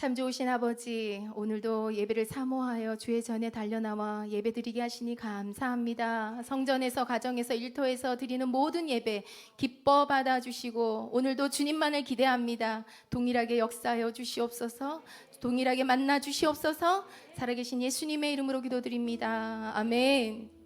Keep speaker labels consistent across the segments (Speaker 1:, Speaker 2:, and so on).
Speaker 1: 참 좋으신 아버지, 오늘도 예배를 사모하여 주의 전에 달려나와 예배드리게 하시니 감사합니다. 성전에서, 가정에서, 일터에서 드리는 모든 예배 기뻐 받아주시고 오늘도 주님만을 기대합니다. 동일하게 역사하여 주시옵소서. 동일하게 만나 주시옵소서. 살아계신 예수님의 이름으로 기도드립니다. 아멘.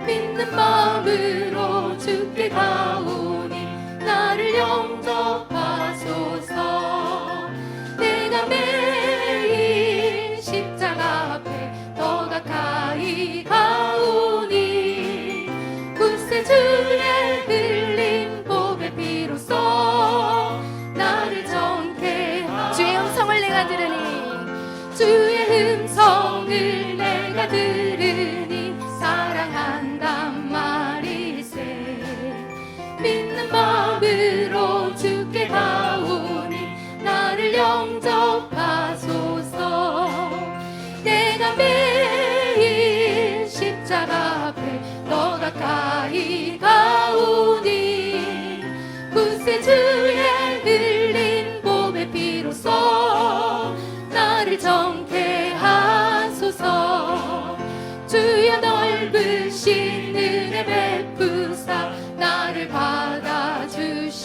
Speaker 1: 믿는 마음으로 주께 가오니 나를 영접하소서. 내가 매일 십자가 앞에 더 가까이 가오니 구세주의 흘린 보배 피로써 나를 정케 하소서. 주의 음성을 내가 들으니 주의 음성을 내가 들으니 사랑한단 말일세. 믿는 마음으로 주께 가오니 나를 영접하소서. 내가 매일 십자가 앞에 더 가까이 가오니 구세주의 흘린 보배 피로써 나를 정케 하소서. 주여 넓으신 은혜 베푸사 나를 받아주시고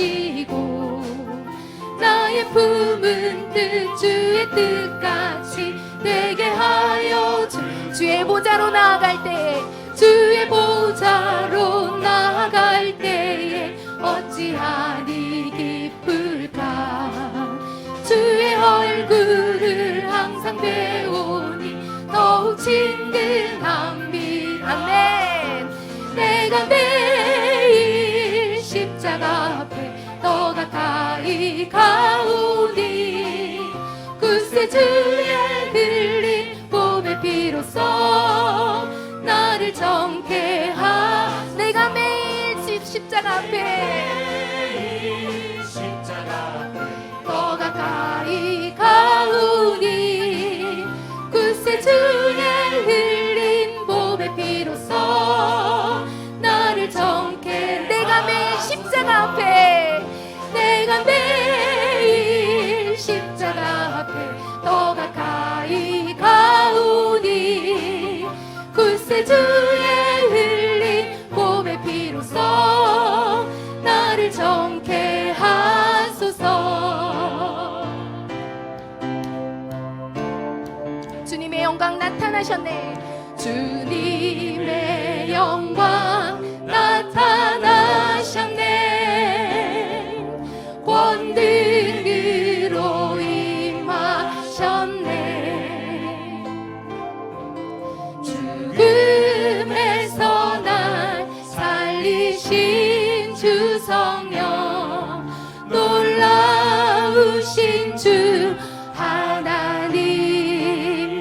Speaker 1: 나의 품은 뜻 주의 뜻같이 되게 하여 주의 보좌로 나아갈 때에 주의 보좌로 나아갈 때에 어찌하니 기쁠까. 주의 얼굴을 항상 배우니 더욱 친근합니다. 아멘. 내가 매일 십자가 앞에 더 가까이 가오니 구세주의 흘린 보배 피로써 나를 정케 하. 내가 매일 십자가 앞에 더 가까이 가오니 구세주의 흘린 보배 피로써 나를 정케. 내가 매일 십자가 앞에 내가 매일 십자가 앞에 더 가까이 가오니 구세주의 흘린 보배 피로써 나를 정케 하소서. 주님의 영광 나타나셨네. 주님의 영광 나타나셨네. 권능으로 임하셨네. 죽음에서 날 살리신 주 성령 놀라우신 주 하나님.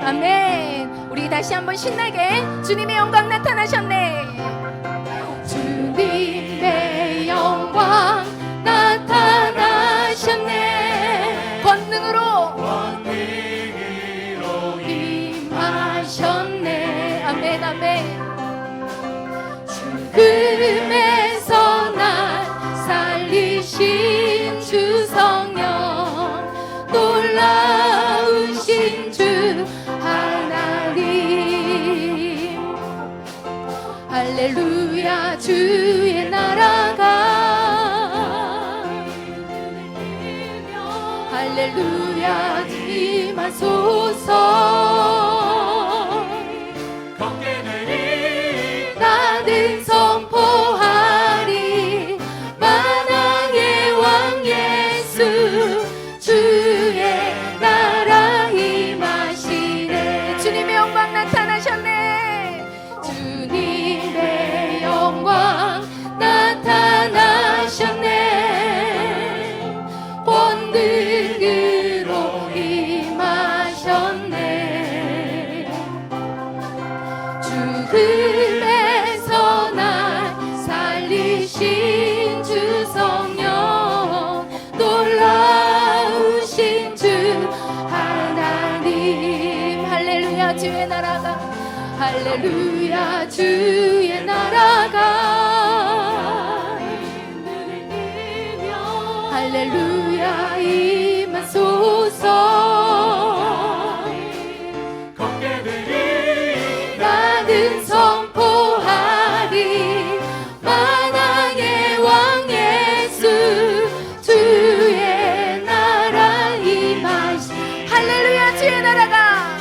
Speaker 1: 아멘. 우리 다시 한번 신나게 주님의 영광 나타나셨네. 주님의 영광 나타나셨네. 권능으로 임하셨네. 아멘 아멘. 죽음에서 날 살리신 주 성령 놀라우신 주 하나님. 할렐루야. 주의 나라가 할렐루야 임하소서. 나는 선포하리 만왕의 왕 예수 주의 나라 임하시네. 주님의 영광 나타나셨네. 주님의 영광 나타나셨네. 권능으로 임하셨네. 할렐루야 주의 나라가 할렐루야 임하소서 나는 선포하리 만왕의 왕 예수 주의 나라 임하시 할렐루야 주의 나라가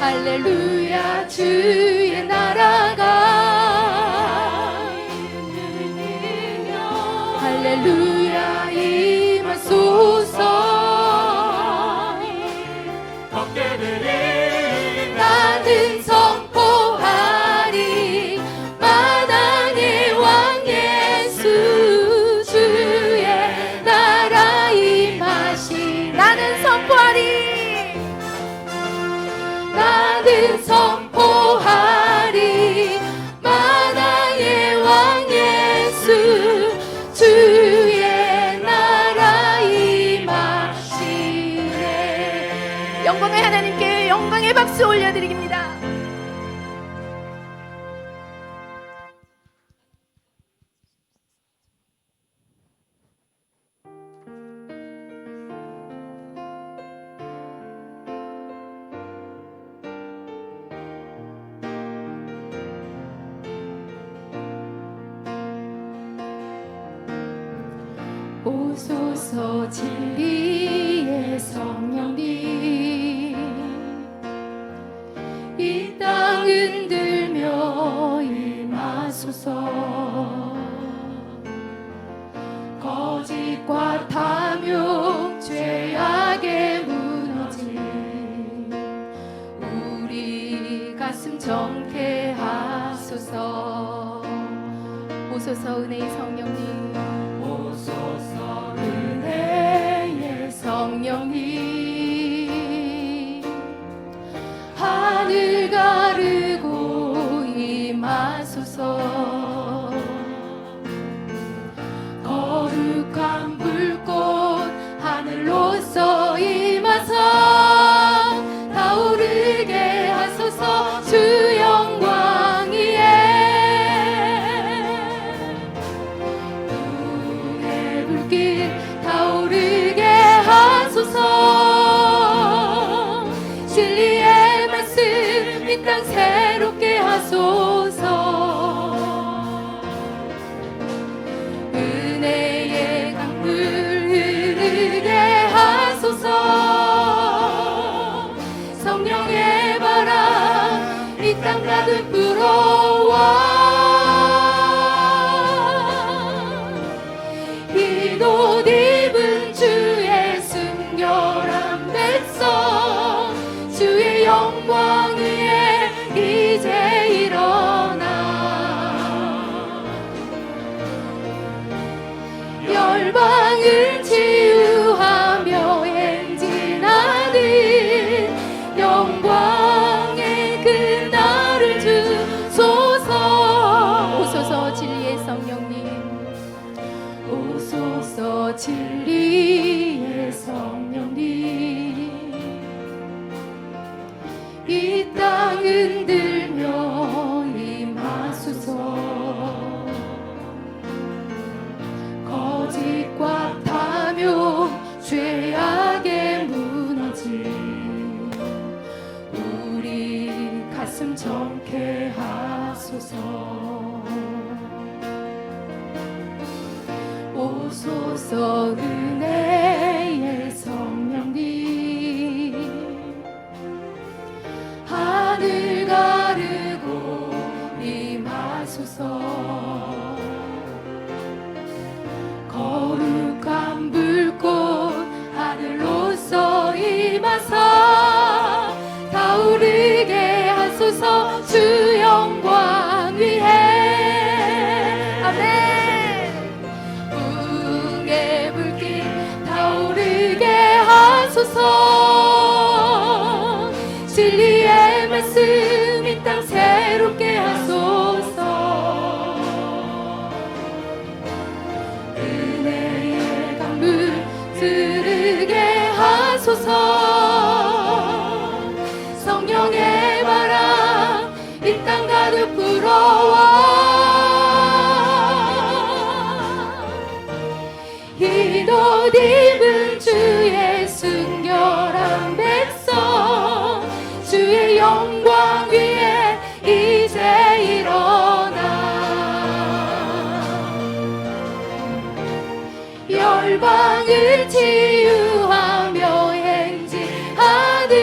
Speaker 1: 할렐루야 주의 나라가 할렐루야 임하소서 나는 선포하리 만왕의 왕 예수 주의 나라 임하시 나는 선포하리 나는 선포하리 만왕의 왕 예수 주의 나라 임하시네. 영광의 하나님께 영광의 박수 올려드립니다. 오소서 진리의 성령님 이 땅 흔들며 임하소서 거짓과 탐욕 죄악에 무너진 우리 가슴 정케하소서 오소서 은혜의 성령님 오소서 은혜의 성령님 하늘 가르고 임하소서 거룩한 불꽃 하늘로서 임하사 타오르게 하소서 주 영광 위에 눈의 불길 타오르게 하소서 진리의 말씀 이 땅 새롭게 하소서 은혜의 강물 흐르게 하소서 성령의 바람 이 땅 가득 불어와 흰옷 입은 주의 순결한 백성 주의 영광 위에 이제 일어나 열방을 치유하며 행진하는 영광의 그날을 주소서 오소서 진리의 성령님 오소서 진리의 성령님 이 땅 흔들며 임하소서 거짓과 탐욕 죄악에 무너진 우리 가슴 정케하소서 오소서 은혜의 성령님 하늘 가르고 임하소서 거룩한 불꽃 하늘로서 임하사 타오르게 하소서 주 영광 위에 아멘 붕의 불길 타오르게 하소서 진리의 말씀 이 땅 새롭게 하소서 은혜의 강물 흐르게 하소서 성령의 바람 옷 입은 주의 순결한 백성 주의 영광 위에 이제 일어나 열방을 치유하며 행진하는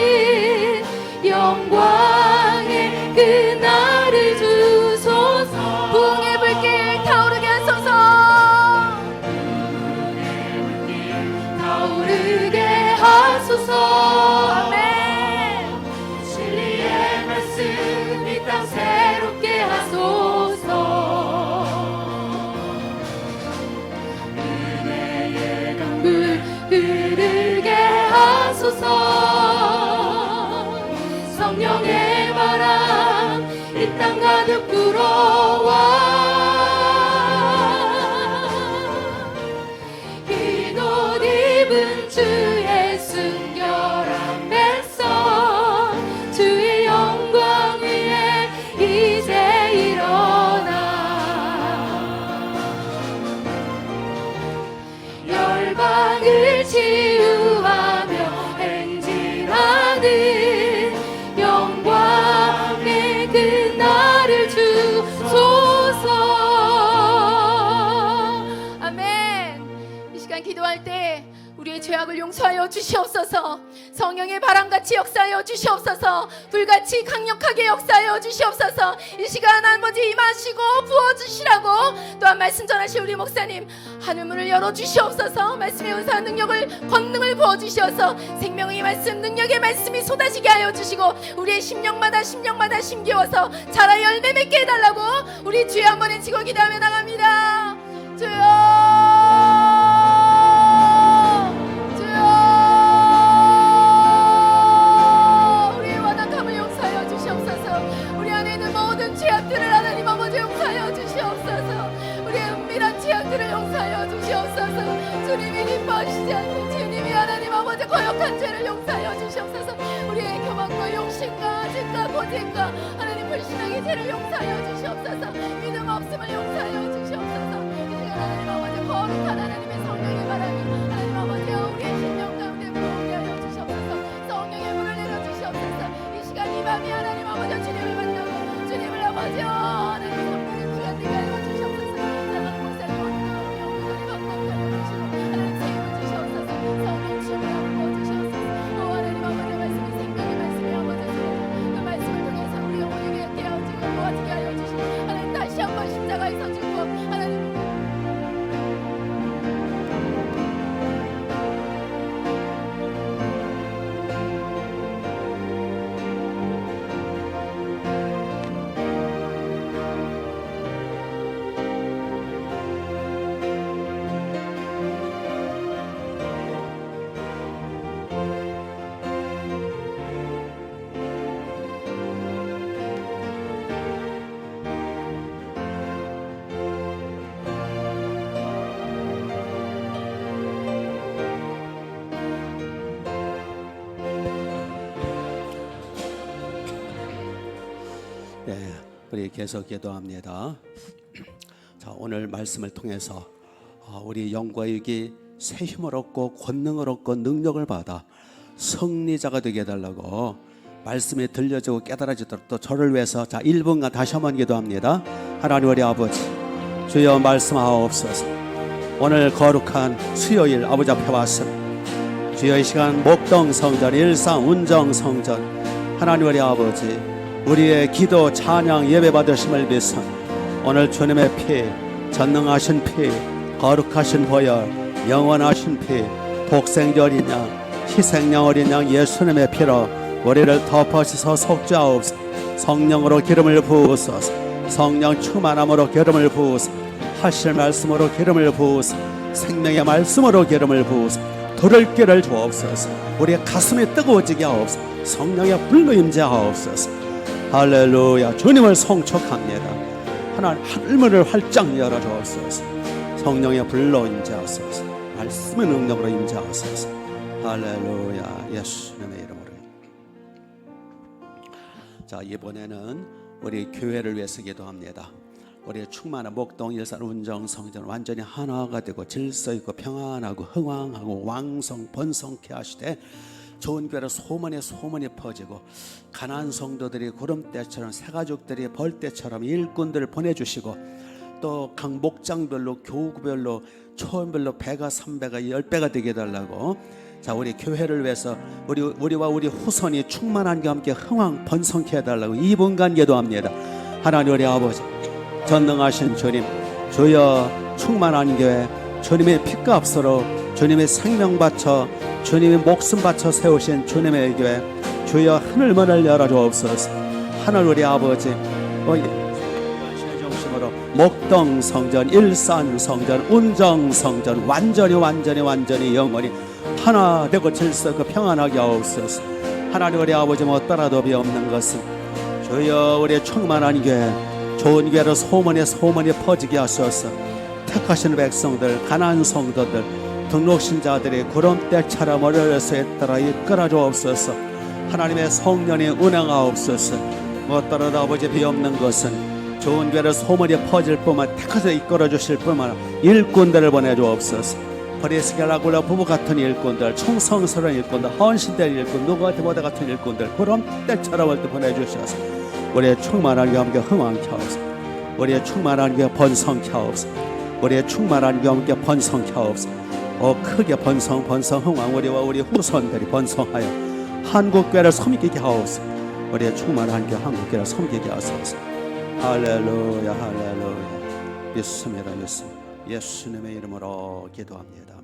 Speaker 1: 영광의 그날을 주소서 부흥의 불길 타오르게 하소서 타오르게 하소서 아멘 진리의 말씀 이 땅 새롭게 하소서 은혜의 강물 흐르게 하소서 성령의 바람 이 땅 가득 불어와 흰 옷 입은 주의 순결한 백성 주의 영광 위에 이제 일어나 열방을 치유하며 행진하는 영광의 그날을 주소서 아멘 이 시간 기도할 때 우리의 죄악을 용서하여 주시옵소서 성령의 바람같이 역사하여 주시옵소서 불같이 강력하게 역사하여 주시옵소서 이 시간 아버지 임하시고 부어주시라고 또한 말씀 전하실 우리 목사님 하늘문을 열어주시옵소서 말씀의 은사와 능력을 권능을 부어주시어서 생명의 말씀 능력의 말씀이 쏟아지게 하여 주시고 우리의 심령마다 심겨워서 자라 열매 맺게 해달라고 우리 주여 한번 외치고 기도하며 나갑니다 주여 죄악들을 하나님 아버지 용서하여 주시옵소서 우리의 은밀한 죄악들을 용서하여 주시옵소서 주님이 기뻐하시지 않는 주님이 하나님 아버지 거역한 죄를 용서하여 주시옵소서 우리의 교만과 욕심과 죄과 고집과 하나님 불신앙의 죄를 용서하여 주시옵소서 믿음 없음을 용서하여 주시옵소서 이 시간 하나님 아버지 거룩한 하나님의 성령의 바람이 하나님 아버지 우리의 심령 가운데 불어오게 하여 주시옵소서 성령의 물을 내려주시옵소서 이 시간 이 밤이 하나님 아버지 주님을 만나고 주님을 아버지 하나님 선물의 시간 되게 하여 주시옵소서 사랑하는 목사님 오늘 영광을 받고 주시고 하나님 세임을 주시옵소서 성령 춤을 부어주시옵소서 오 하나님 아버지 말씀이 생명의 말씀이 아버지 그 말씀을 통해서 우리 영혼에게 깨어지고 모아지게 하여 주시고 하나님 다시 한번 십자가에서 죽고 하나님
Speaker 2: 우리 계속 기도합니다. 자, 오늘 말씀을 통해서 우리 영과 육이 새 힘을 얻고 권능을 얻고 능력을 받아 승리자가 되게 해달라고 말씀이 들려지고 깨달아지도록 또 저를 위해서 자 1분간 다시 한번 기도합니다. 하나님 우리 아버지 주여 말씀하옵소서. 오늘 거룩한 수요일 아버지 앞에 왔습니다. 주여 이 시간 목동 성전 일상 운정 성전 하나님 우리 아버지 우리의 기도 찬양 예배 받으심을 믿습니다. 오늘 주님의 피 전능하신 피 거룩하신 보혈 영원하신 피 독생자 어린 양 희생양 어린 양 예수님의 피로 우리를 덮어주셔서 속죄하옵소서. 성령으로 기름을 부으소서. 성령 충만함으로 기름을 부으소서. 하실 말씀으로 기름을 부으소서. 생명의 말씀으로 기름을 부으소서. 들을 길을 주옵소서. 우리의 가슴이 뜨거워지게 하옵소서. 성령의 불로 임재하옵소서. 할렐루야. 주님을 송축합니다. 하나님 하늘문을 활짝 열어주옵소서. 성령의 불로 임재하소서. 말씀의 능력으로 임재하소서. 할렐루야. 예수님의 이름으로. 자, 이번에는 우리 교회를 위해서 기도합니다. 우리의 충만한 목동 일산 운정 성전 완전히 하나가 되고 질서 있고 평안하고 흥왕하고 왕성 번성케 하시되 좋은 교회로 소문이 퍼지고 가난한 성도들이 구름대처럼 새가족들이 벌떼처럼 일꾼들을 보내주시고 또 각 목장별로 교구별로 초원별로 배가 3배가 10배가 되게 해달라고. 자, 우리 교회를 위해서 우리와 우리 후손이 충만한 게 함께 흥왕 번성케 해달라고 이분간 기도합니다. 하나님 우리 아버지 전능하신 주님, 주여 충만한 교회 주님의 피값으로 주님의 생명 바쳐 주님의 목숨 바쳐 세우신 주님의 교회 주여 하늘문을 열어주옵소서. 하늘 우리 아버지 신의 중심으로 목동 성전, 일산 성전, 운정 성전 완전히 영원히 하나 되고 질서 그 평안하게 하옵소서. 하나님 우리 아버지 뭐 따라도 비 없는 것은 주여 우리의 충만한 교회 좋은 교회로 소문이 퍼지게 하소서. 택하신 백성들 가난한 성도들 등록신자들이 구름대처럼 어려서에 따라 이끌어 주옵소서. 하나님의 성령이 운행하옵소서. 뭐 따라도 아버지 비 없는 것은 좋은 교회로 소문이 퍼질 뿐만 택해서 이끌어 주실 뿐만 일꾼들을 보내주옵소서. 브리스겔라굴라 부부 같은 일꾼들, 충성스러운 일꾼들, 헌신될 일꾼, 누구한테보다 같은 일꾼들 구름대처럼 올 때 보내주셔서 우리의 충만한 교회 함께 흥왕케 하옵소서. 우리의 충만한 교회 번성케 하옵소서. 우리의 충만한 교회 함께 번성케 하옵소서. 크게 번성 흥왕 우리와 우리 후손들이 번성하여 한국교회를 섬기게 하옵소서. 우리의 충만한 교회 한국교회를 섬기게 하소서. 할렐루야 할렐루야. 믿습니다. 예수님의 이름으로 기도합니다.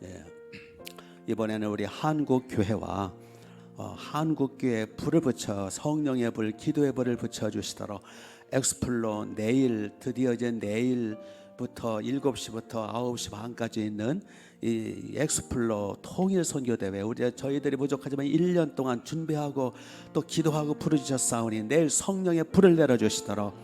Speaker 2: 아멘. 이번에는 우리 한국교회와 한국교회에 불을 붙여 성령의 불, 기도의 불을 붙여주시도록 엑스플로 내일 드디어 이제 내일부터 7시부터 9시 반까지 있는 이 엑스플로 통일 선교대회 저희들이 부족하지만 1년 동안 준비하고 또 기도하고 부르짖었사오니 내일 성령의 불을 내려주시도록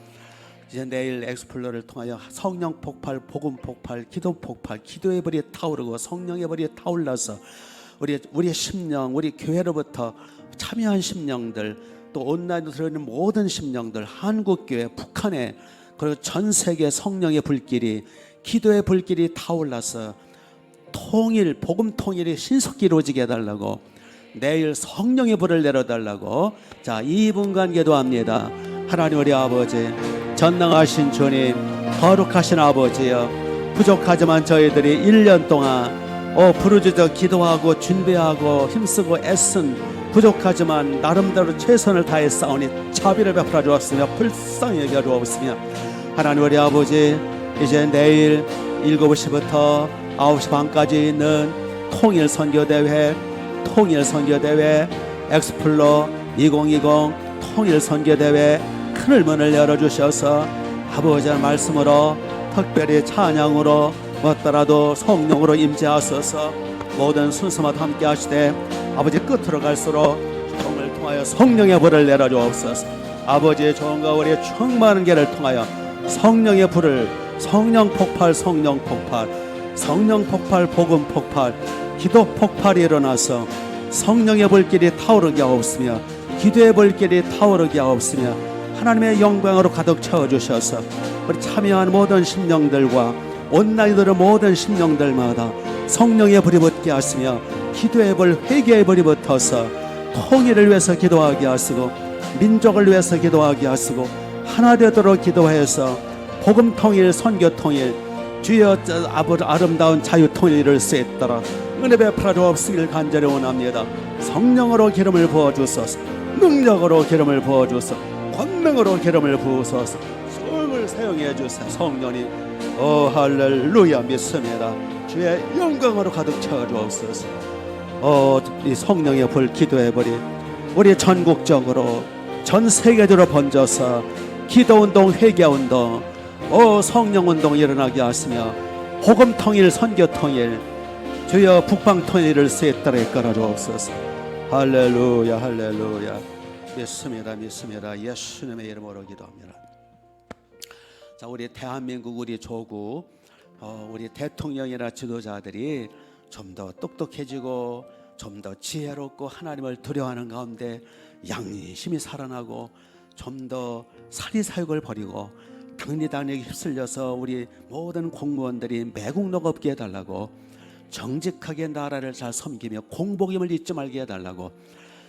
Speaker 2: 이제 내일 엑스플로를 통하여 성령 폭발, 복음 폭발, 기도 폭발, 기도의 불이 타오르고 성령의 불이 타올라서 우리의 심령, 우리 교회로부터 참여한 심령들 또 온라인으로 들어있는 모든 심령들 한국교회, 북한에 그리고 전 세계 성령의 불길이 기도의 불길이 타올라서 통일, 복음 통일이 신속히 이루어지게 해달라고 내일 성령의 불을 내려달라고. 자, 2분간 기도합니다. 하나님 우리 아버지 전능하신 주님, 거룩하신 아버지여, 부족하지만 저희들이 1년 동안 부르짖어 기도하고 준비하고 힘쓰고 애쓴 부족하지만 나름대로 최선을 다해 싸우니 자비를 베풀어 주었으며 불쌍히 여겨 주옵으며 하나님 우리 아버지 이제 내일 7시부터 9시 반까지 있는 통일 선교대회 엑스플로 2020 통일 선교대회 큰 문을 열어주셔서 아버지의 말씀으로 특별히 찬양으로 뭐더라도 성령으로 임재하소서. 모든 순서마다 함께 하시되 아버지 끝으로 갈수록 종을 통하여 성령의 불을 내려주옵소서. 아버지의 종과 우리의 충만한 길을 통하여 성령의 불을 성령 폭발 복음 폭발 기도 폭발이 일어나서 성령의 불길이 타오르게 하옵으며 기도의 불길이 타오르게 하옵으며 하나님의 영광으로 가득 채워주셔서 우리 참여한 모든 심령들과 온라인으로 모든 심령들마다 성령의 불이 붙게 하시며 기도의 불, 회개의 불이 붙어서 통일을 위해서 기도하게 하시고 민족을 위해서 기도하게 하시고 하나 되도록 기도해서 복음 통일, 선교 통일, 주여 아름다운 자유 통일을 쇠했더라 은혜 베풀어 주옵시길 간절히 원합니다. 성령으로 기름을 부어주소서. 능력으로 기름을 부어주소서. 권능으로 기름을 부으소서. 소음을 사용해 주소서. 성령이 할렐루야 믿습니다. 주의 영광으로 가득 채워 주옵소서. 이 성령의 불, 기도의 불이 우리 전국적으로 전 세계적으로 번져서 기도운동, 회개운동, 성령운동 일어나게 하시며 복음 통일, 선교 통일, 주여 북방 통일을 쇠따라 이끌어 주옵소서. 할렐루야 할렐루야 믿습니다. 예수님의 이름으로 기도합니다. 자, 우리 대한민국, 우리 조국, 우리 대통령이나 지도자들이 좀 더 똑똑해지고 좀 더 지혜롭고 하나님을 두려워하는 가운데 양심이 살아나고 좀 더 사리사욕을 버리고 당리당력에 휩쓸려서 우리 모든 공무원들이 매국노가 없게 해달라고, 정직하게 나라를 잘 섬기며 공복임을 잊지 말게 해달라고.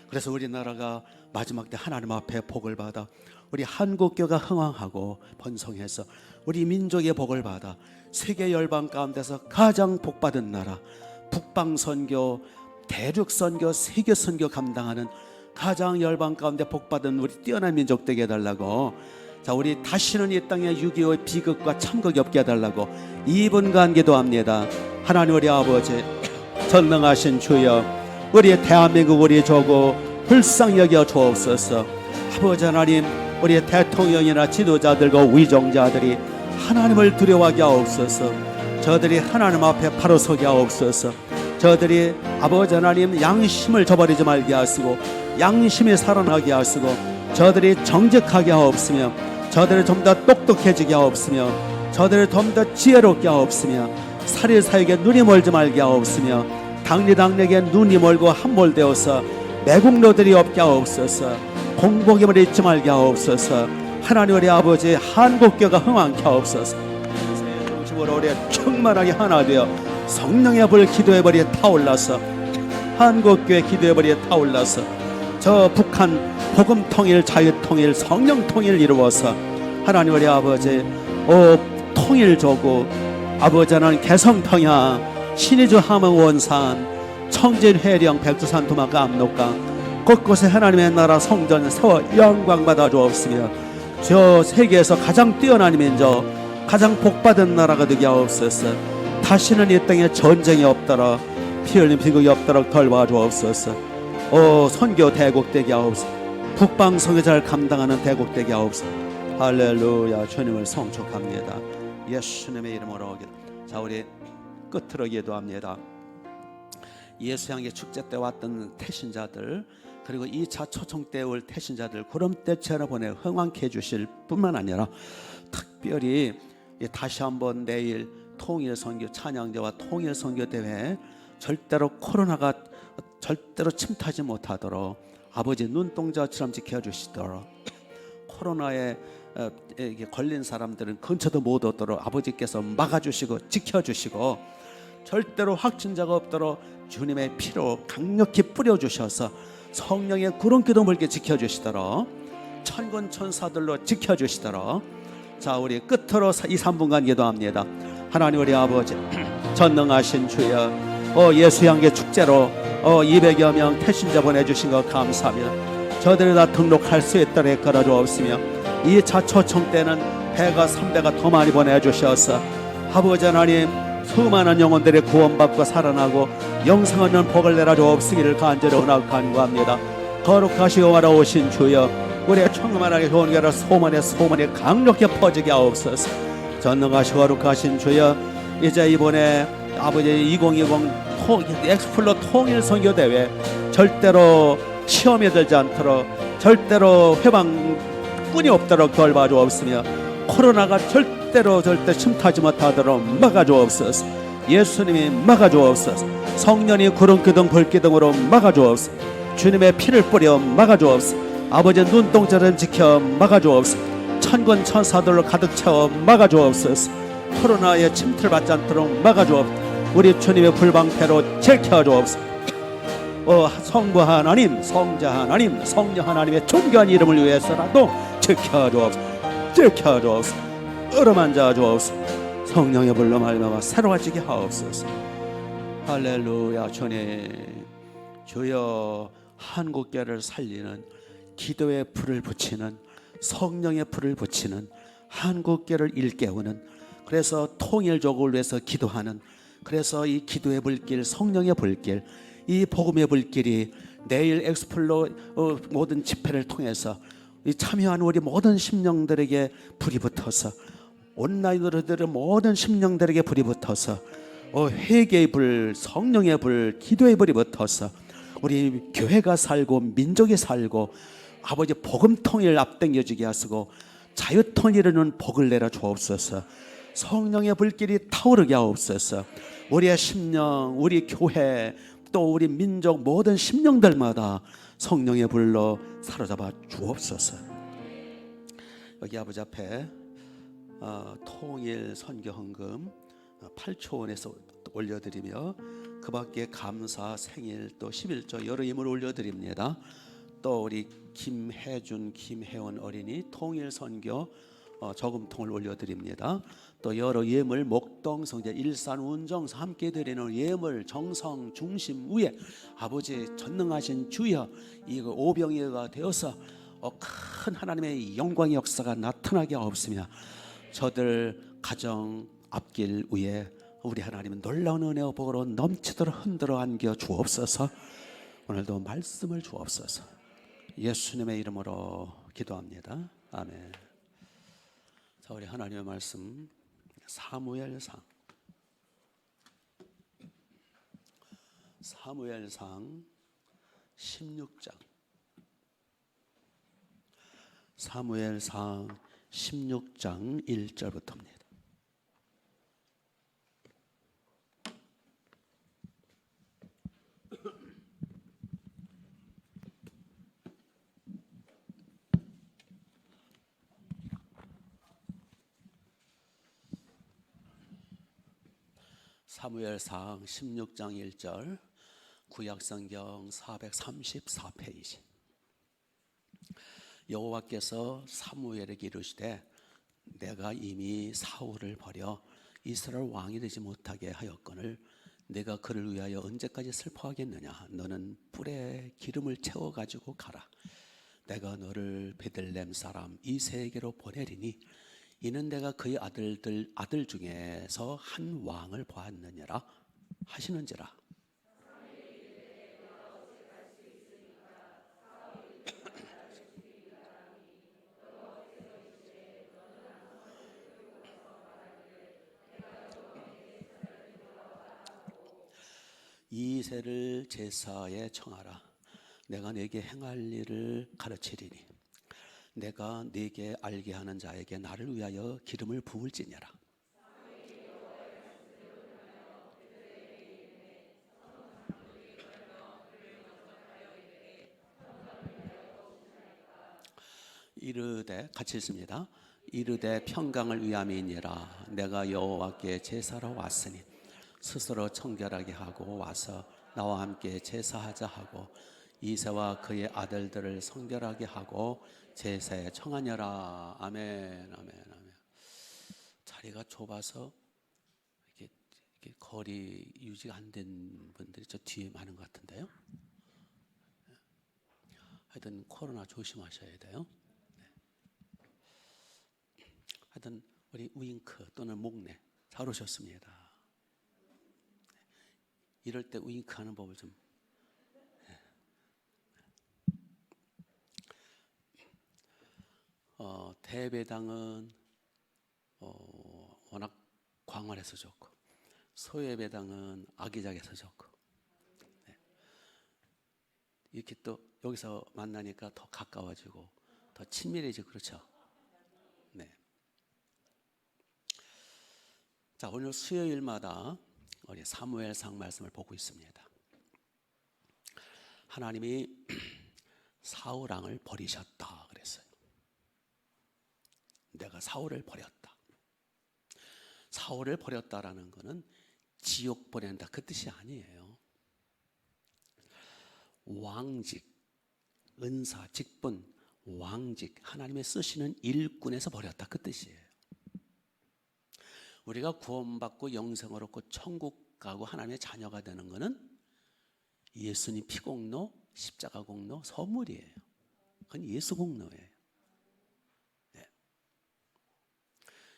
Speaker 2: 그래서 우리나라가 마지막 때 하나님 앞에 복을 받아 우리 한국교가 흥왕하고 번성해서 우리 민족의 복을 받아 세계 열방 가운데서 가장 복받은 나라, 북방선교, 대륙선교, 세계선교 감당하는 가장 열방 가운데 복받은 우리 뛰어난 민족 되게 해달라고. 자, 우리 다시는 이 땅에 6.25의 비극과 참극이 없게 해달라고 이분간 기도합니다. 하나님 우리 아버지 전능하신 주여, 우리 대한민국 우리 조국 불쌍히 여겨 주옵소서. 아버지 하나님, 우리 대통령이나 지도자들과 위정자들이 하나님을 두려워하게 하옵소서. 저들이 하나님 앞에 바로 서게 하옵소서. 저들이 아버지 하나님 양심을 저버리지 말게 하시고 양심이 살아나게 하시고 저들이 정직하게 하옵으며 저들을 좀 더 똑똑해지게 하옵으며 저들을 좀 더 지혜롭게 하옵으며 사리사욕에 눈이 멀지 말게 하옵으며 당리당력에 눈이 멀고 함몰되어서 매국노들이 없게 하옵소서. 공복임을 잊지 말게 하옵소서. 하나님 우리 아버지 한국교가 흥왕케 하옵소서. 새 중심으로 우리 충만하게 하나 되어 성령의 불 기도해버리에 타올라서 한국교회 기도해버리에 타올라서 저 북한 복음 통일, 자유 통일, 성령 통일 이루어서 하나님 우리 아버지 통일 조국 아버지 하나님 개성 평양 신의주 함흥 원산 청진 회령 백두산 도망가 압록강 곳곳에 하나님의 나라 성전 세워 영광 받아 주옵으며 저 세계에서 가장 뛰어난 민족 가장 복받은 나라가 되게 하옵소서. 다시는 이 땅에 전쟁이 없도록 피 흘린 비극이 없도록 돌봐 주옵소서. 선교 대국 되게 하옵소서. 북방 선교자를 감당하는 대국 되게 하옵소서. 할렐루야. 주님을 송축합니다. 예수님의 이름으로 기도. 자, 우리 끝으로 기도합니다. 예수 향기 축제 때 왔던 태신자들 그리고 2차 초청 때 올 태신자들 구름대처럼 보내 흥왕케 해주실 뿐만 아니라 특별히 다시 한번 내일 통일선교 찬양대와 통일선교대회 절대로 코로나가 절대로 침투하지 못하도록 아버지 눈동자처럼 지켜주시도록 코로나에 걸린 사람들은 근처도 못 오도록 아버지께서 막아주시고 지켜주시고 절대로 확진자가 없도록 주님의 피로 강력히 뿌려주셔서 성령의 구름기도 물게 지켜주시도록 천군 천사들로 지켜주시도록. 자, 우리 끝으로 2-3분간 기도합니다. 하나님 우리 아버지 전능하신 주여 예수 향기 축제로 200여 명 태신자 보내주신 것 감사합니다. 저들이 다 등록할 수 있도록 걸어주옵으며 2차 초청 때는 배가 3배가 더 많이 보내주셔서 아버지 하나님 수많은 영혼들이 구원받고 살아나고 영생 얻는 복을 내려주옵시기를 간절히 원하고 간구합니다. 거룩하시고 살아오신 주여 우리의 충만하게 좋은 결을 소문에 강력히 퍼지게 하옵소서. 전능하시고 거룩하신 주여 이제 이번에 아버지 2020 엑스플로 통일선교대회 절대로 시험에 들지 않도록 절대로 회방뿐이 없도록 돌봐주옵으며 코로나가 절대 침투하지 못하도록 막아주옵소서. 예수님이 막아주옵소서. 성령이 구름기둥 불기둥으로 막아주옵소서. 주님의 피를 뿌려 막아주옵소서. 아버지 눈동자를 지켜 막아주옵소서. 천군 천사들로 가득 채워 막아주옵소서. 코로나의 침투를 받지 않도록 막아주옵소서. 우리 주님의 불방패로 지켜주옵소서. 성부 하나님, 성자 하나님, 성령 하나님의 존귀한 이름을 위해서라도 지켜주옵소서. 어루만져 주옵소서. 성령의 불로 말미암아 새로워지게 하옵소서. 할렐루야. 주님 주여 한국교를 살리는 기도의 불을 붙이는 성령의 불을 붙이는 한국교를 일깨우는 그래서 통일족을 위해서 기도하는 그래서 이 기도의 불길 성령의 불길 이 복음의 불길이 내일 엑스플로 모든 집회를 통해서 이 참여한 우리 모든 심령들에게 불이 붙어서 온라인으로 들은 모든 심령들에게 불이 붙어서 회개의 불 성령의 불 기도의 불이 붙어서 우리 교회가 살고 민족이 살고 아버지 복음 통일 앞당겨지게 하시고 자유 통일에는 복을 내려 주옵소서. 성령의 불길이 타오르게 하옵소서. 우리의 심령 우리 교회 또 우리 민족 모든 심령들마다 성령의 불로 사로잡아 주옵소서. 여기 아버지 앞에 통일 선교 헌금 8초 원에서 올려드리며 그 밖에 감사 생일 또 11조 여러 예물 올려드립니다. 또 우리 김혜준 김혜원 어린이 통일 선교 저금통을 올려드립니다. 또 여러 예물 목동 성제 일산 운정서 함께 드리는 예물 정성 중심 위에 아버지 전능하신 주여 이거 오병이어가 되어서 큰 하나님의 영광의 역사가 나타나게 하옵시며 저들 가정 앞길 위에 우리 하나님은 놀라운 은혜와 복으로 넘치도록 흔들어 안겨 주옵소서. 오늘도 말씀을 주옵소서. 예수님의 이름으로 기도합니다. 아멘. 자, 우리 하나님의 말씀 사무엘상 16장 사무엘상 16장 1절부터입니다. 사무엘상 16장 1절 구약성경 434페이지. 여호와께서 사무엘에게 이르시되 내가 이미 사울을 버려 이스라엘 왕이 되지 못하게 하였거늘 내가 그를 위하여 언제까지 슬퍼하겠느냐. 너는 뿔에 기름을 채워 가지고 가라. 내가 너를 베들레헴 사람 이새에게로 보내리니 이는 내가 그의 아들 중에서 한 왕을 보았느니라 하시는지라. 이새를 제사에 청하라. 내가 네게 행할 일을 가르치리니 내가 네게 알게 하는 자에게 나를 위하여 기름을 부을지니라. 이르되 같이 읽습니다. 이르되 평강을 위함이니라. 내가 여호와께 제사로 왔으니 스스로 청결하게 하고 와서 나와 함께 제사하자 하고 이새와 그의 아들들을 성결하게 하고 제사에 청하니라. 아멘, 아멘, 아멘. 자리가 좁아서 이렇게 거리 유지가 안 된 분들이 저 뒤에 많은 것 같은데요. 하여튼 코로나 조심하셔야 돼요. 하여튼 우리 윙크 또는 목내 잘 오셨습니다. 이럴 때 윙크하는 법을 좀. 대배당은 워낙 광활해서 좋고 소예배당은 아기자기해서 좋고 이렇게 또 여기서 만나니까 더 가까워지고 더 친밀해지고 그렇죠. 네. 자, 오늘 수요일마다 우리 사무엘상 말씀을 보고 있습니다. 하나님이 사울 왕을 버리셨다 그랬어요. 내가 사울을 버렸다. 사울을 버렸다라는 것은 지옥 보낸다 그 뜻이 아니에요. 왕직, 은사, 직분, 왕직, 하나님의 쓰시는 일꾼에서 버렸다 그 뜻이에요. 우리가 구원받고 영생을 얻고 천국 가고 하나님의 자녀가 되는 것은 예수님 피공로, 십자가 공로, 선물이에요. 그건 예수 공로예요. 네.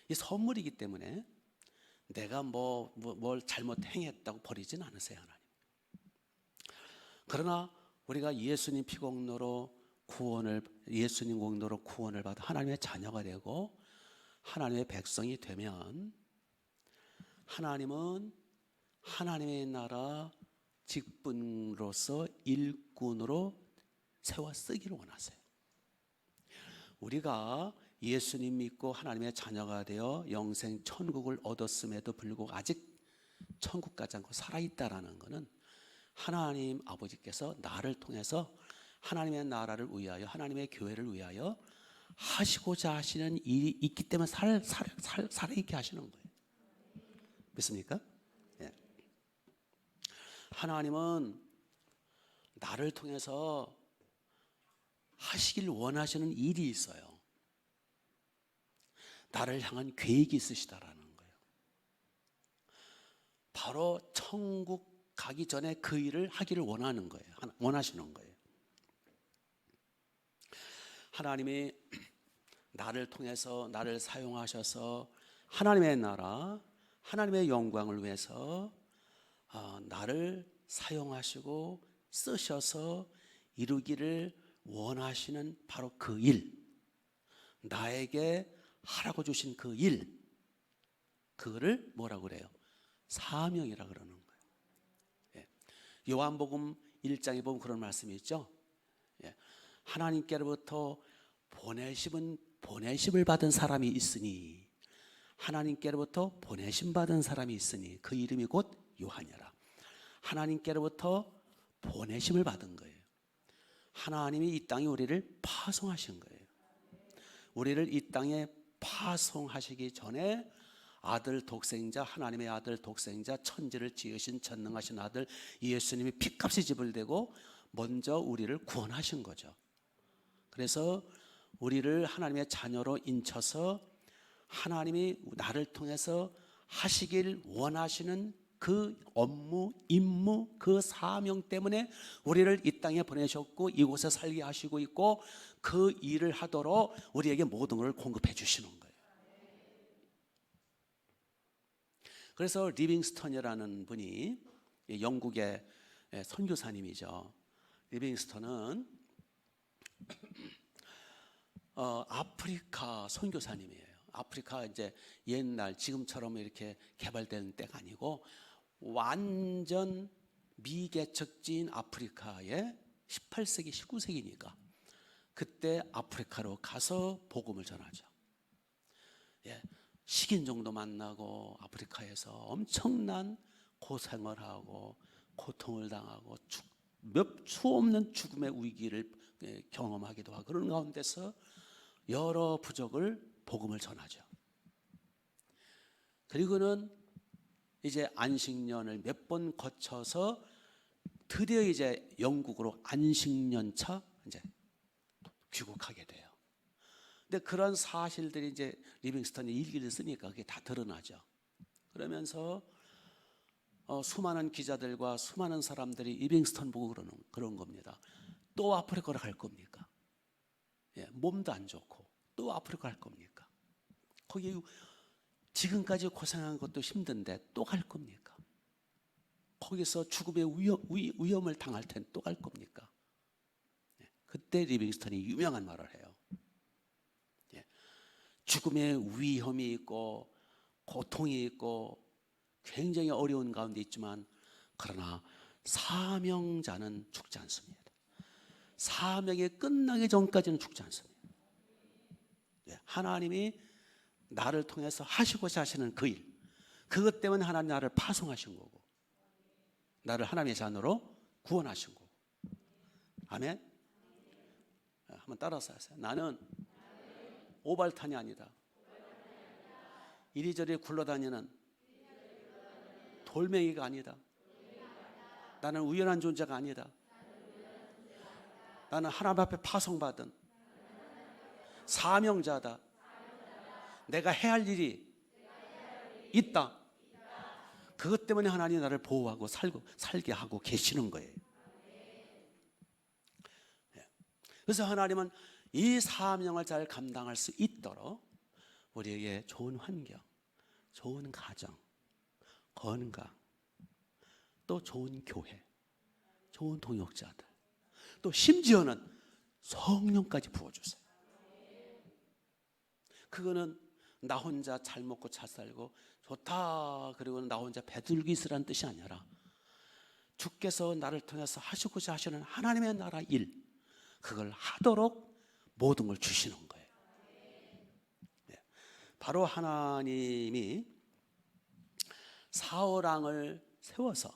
Speaker 2: 이 선물이기 때문에 내가 뭘 잘못 행했다고 버리진 않으세요, 하나님. 그러나 우리가 예수님 피공로로 예수님 공로로 구원을 받아 하나님의 자녀가 되고 하나님의 백성이 되면 하나님은 하나님의 나라 직분으로서 일꾼으로 세워 쓰기를 원하세요. 우리가 예수님 믿고 하나님의 자녀가 되어 영생 천국을 얻었음에도 불구하고 아직 천국 가지 않고 살아있다라는 것은 하나님 아버지께서 나를 통해서 하나님의 나라를 위하여 하나님의 교회를 위하여 하시고자 하시는 일이 있기 때문에 살아있게 하시는 거예요. 믿습니까? 예. 하나님은 나를 통해서 하시길 원하시는 일이 있어요. 나를 향한 계획이 있으시다라는 거예요. 바로 천국 가기 전에 그 일을 하기를 원하는 거예요. 원하시는 거예요. 하나님이 나를 통해서 나를 사용하셔서 하나님의 나라, 하나님의 영광을 위해서 나를 사용하시고 쓰셔서 이루기를 원하시는 바로 그 일, 나에게 하라고 주신 그 일, 그거를 뭐라고 그래요? 사명이라 그러는 거예요. 예. 요한복음 1장에 보면 그런 말씀이 있죠. 예. 하나님께로부터 보내심을 받은 사람이 있으니, 하나님께로부터 보내심 받은 사람이 있으니 그 이름이 곧 요한이라. 하나님께로부터 보내심을 받은 거예요. 하나님이 이 땅에 우리를 파송하신 거예요. 우리를 이 땅에 파송하시기 전에 아들 독생자, 하나님의 아들 독생자, 천지를 지으신 전능하신 아들 예수님이 피값이 지불되고 먼저 우리를 구원하신 거죠. 그래서 우리를 하나님의 자녀로 인쳐서 하나님이 나를 통해서 하시길 원하시는 그 업무, 임무, 그 사명 때문에 우리를 이 땅에 보내셨고 이곳에 살게 하시고 있고 그 일을 하도록 우리에게 모든 것을 공급해 주시는 거예요. 그래서 리빙스턴이라는 분이 영국의 선교사님이죠. 리빙스턴은 아프리카 선교사님이에요. 아프리카 이제 옛날 지금처럼 이렇게 개발된 때가 아니고 완전 미개척지인 아프리카에 18세기, 19세기니까 그때 아프리카로 가서 복음을 전하죠. 예, 식인종도 만나고 아프리카에서 엄청난 고생을 하고 고통을 당하고 수 없는 죽음의 위기를 경험하기도 하고 그런 가운데서 여러 부족을 복음을 전하죠. 그리고는 이제 안식년을 몇 번 거쳐서 드디어 이제 영국으로 안식년차 이제 귀국하게 돼요. 근데 그런 사실들이 이제 리빙스턴이 일기를 쓰니까 그게 다 드러나죠. 그러면서 수많은 기자들과 수많은 사람들이 리빙스턴 보고 그런 겁니다. 또 아프리카로 갈 겁니까? 예, 몸도 안 좋고 또 아프리카 갈 겁니까? 거기 지금까지 고생한 것도 힘든데 또 갈 겁니까? 거기서 죽음의 위험을 당할 텐데 또 갈 겁니까? 예, 그때 리빙스턴이 유명한 말을 해요. 예, 죽음의 위험이 있고 고통이 있고 굉장히 어려운 가운데 있지만 그러나 사명자는 죽지 않습니다. 사명이 끝나기 전까지는 죽지 않습니다. 예, 하나님이 나를 통해서 하시고자 하시는 그 일, 그것 때문에 하나님 나를 파송하신 거고 나를 하나님의 자녀로 구원하신 거고. 아멘. 한번 따라서 하세요. 나는 오발탄이 아니다. 이리저리 굴러다니는 돌멩이가 아니다. 나는 우연한 존재가 아니다. 나는 하나님 앞에 파송받은 사명자다. 내가 해야 할 일이 있다. 그것 때문에 하나님이 나를 보호하고 살게 하고 계시는 거예요. 그래서 하나님은 이 사명을 잘 감당할 수 있도록 우리에게 좋은 환경, 좋은 가정, 건강, 또 좋은 교회, 좋은 동역자들, 또 심지어는 성령까지 부어주세요. 그거는 나 혼자 잘 먹고 잘 살고 좋다 그리고 나 혼자 배들기 있으라는 뜻이 아니라 주께서 나를 통해서 하시고자 하시는 하나님의 나라 일, 그걸 하도록 모든 걸 주시는 거예요. 네. 바로 하나님이 사울왕을 세워서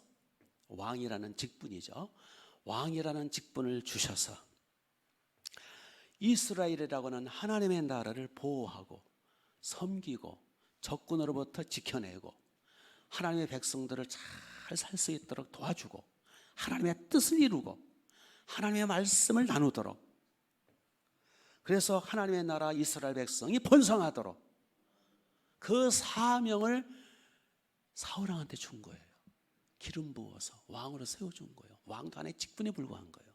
Speaker 2: 왕이라는 직분이죠. 왕이라는 직분을 주셔서 이스라엘이라고는 하나님의 나라를 보호하고 섬기고 적군으로부터 지켜내고 하나님의 백성들을 잘 살 수 있도록 도와주고 하나님의 뜻을 이루고 하나님의 말씀을 나누도록, 그래서 하나님의 나라 이스라엘 백성이 번성하도록 그 사명을 사울왕한테 준 거예요. 기름 부어서 왕으로 세워준 거예요. 왕도 안에 직분에 불과한 거예요.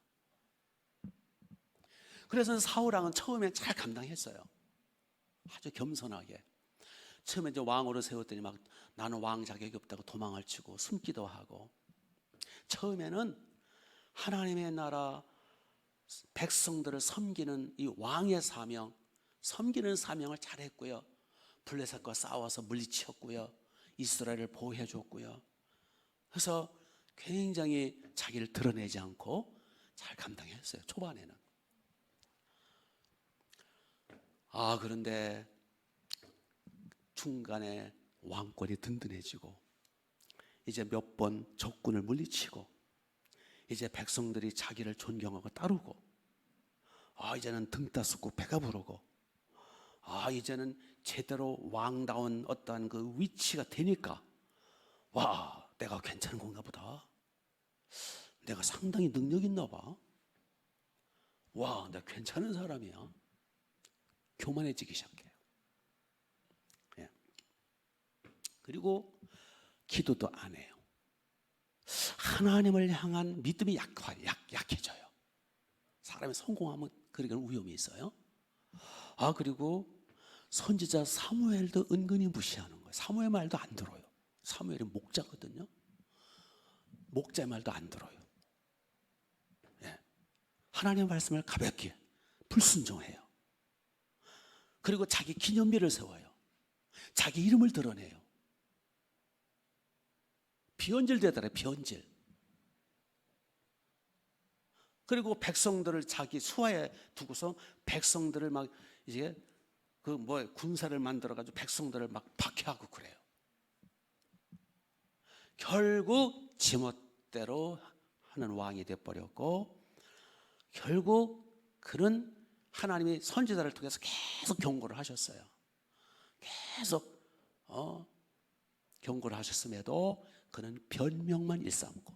Speaker 2: 그래서 사울왕은 처음에 잘 감당했어요. 아주 겸손하게. 처음에 이제 왕으로 세웠더니 막 나는 왕 자격이 없다고 도망을 치고 숨기도 하고, 처음에는 하나님의 나라 백성들을 섬기는 이 왕의 사명, 섬기는 사명을 잘했고요. 블레셋과 싸워서 물리치었고요. 이스라엘을 보호해 줬고요. 그래서 굉장히 자기를 드러내지 않고 잘 감당했어요. 초반에는. 그런데 중간에 왕권이 든든해지고 이제 몇 번 적군을 물리치고 이제 백성들이 자기를 존경하고 따르고, 이제는 등 따숩고 배가 부르고, 이제는 제대로 왕다운 어떠한 그 위치가 되니까, 와, 내가 괜찮은 건가 보다. 내가 상당히 능력 있나 봐. 와, 내가 괜찮은 사람이야. 교만해지기 시작해요. 예. 그리고 기도도 안 해요. 하나님을 향한 믿음이 약해져요. 사람이 성공하면 그런 위험이 있어요. 그리고 선지자 사무엘도 은근히 무시하는 거예요. 사무엘 말도 안 들어요. 사무엘이 목자거든요. 목자의 말도 안 들어요. 예. 하나님의 말씀을 가볍게 불순종해요. 그리고 자기 기념비를 세워요. 자기 이름을 드러내요. 비언질 되더라, 비언질. 그리고 백성들을 자기 수하에 두고서 백성들을 막 이제 군사를 만들어 가지고 백성들을 막 박해하고 그래요. 결국 지멋대로 하는 왕이 돼 버렸고, 결국 그는 하나님이 선지자를 통해서 계속 경고를 하셨어요. 계속 경고를 하셨음에도 그는 변명만 일삼고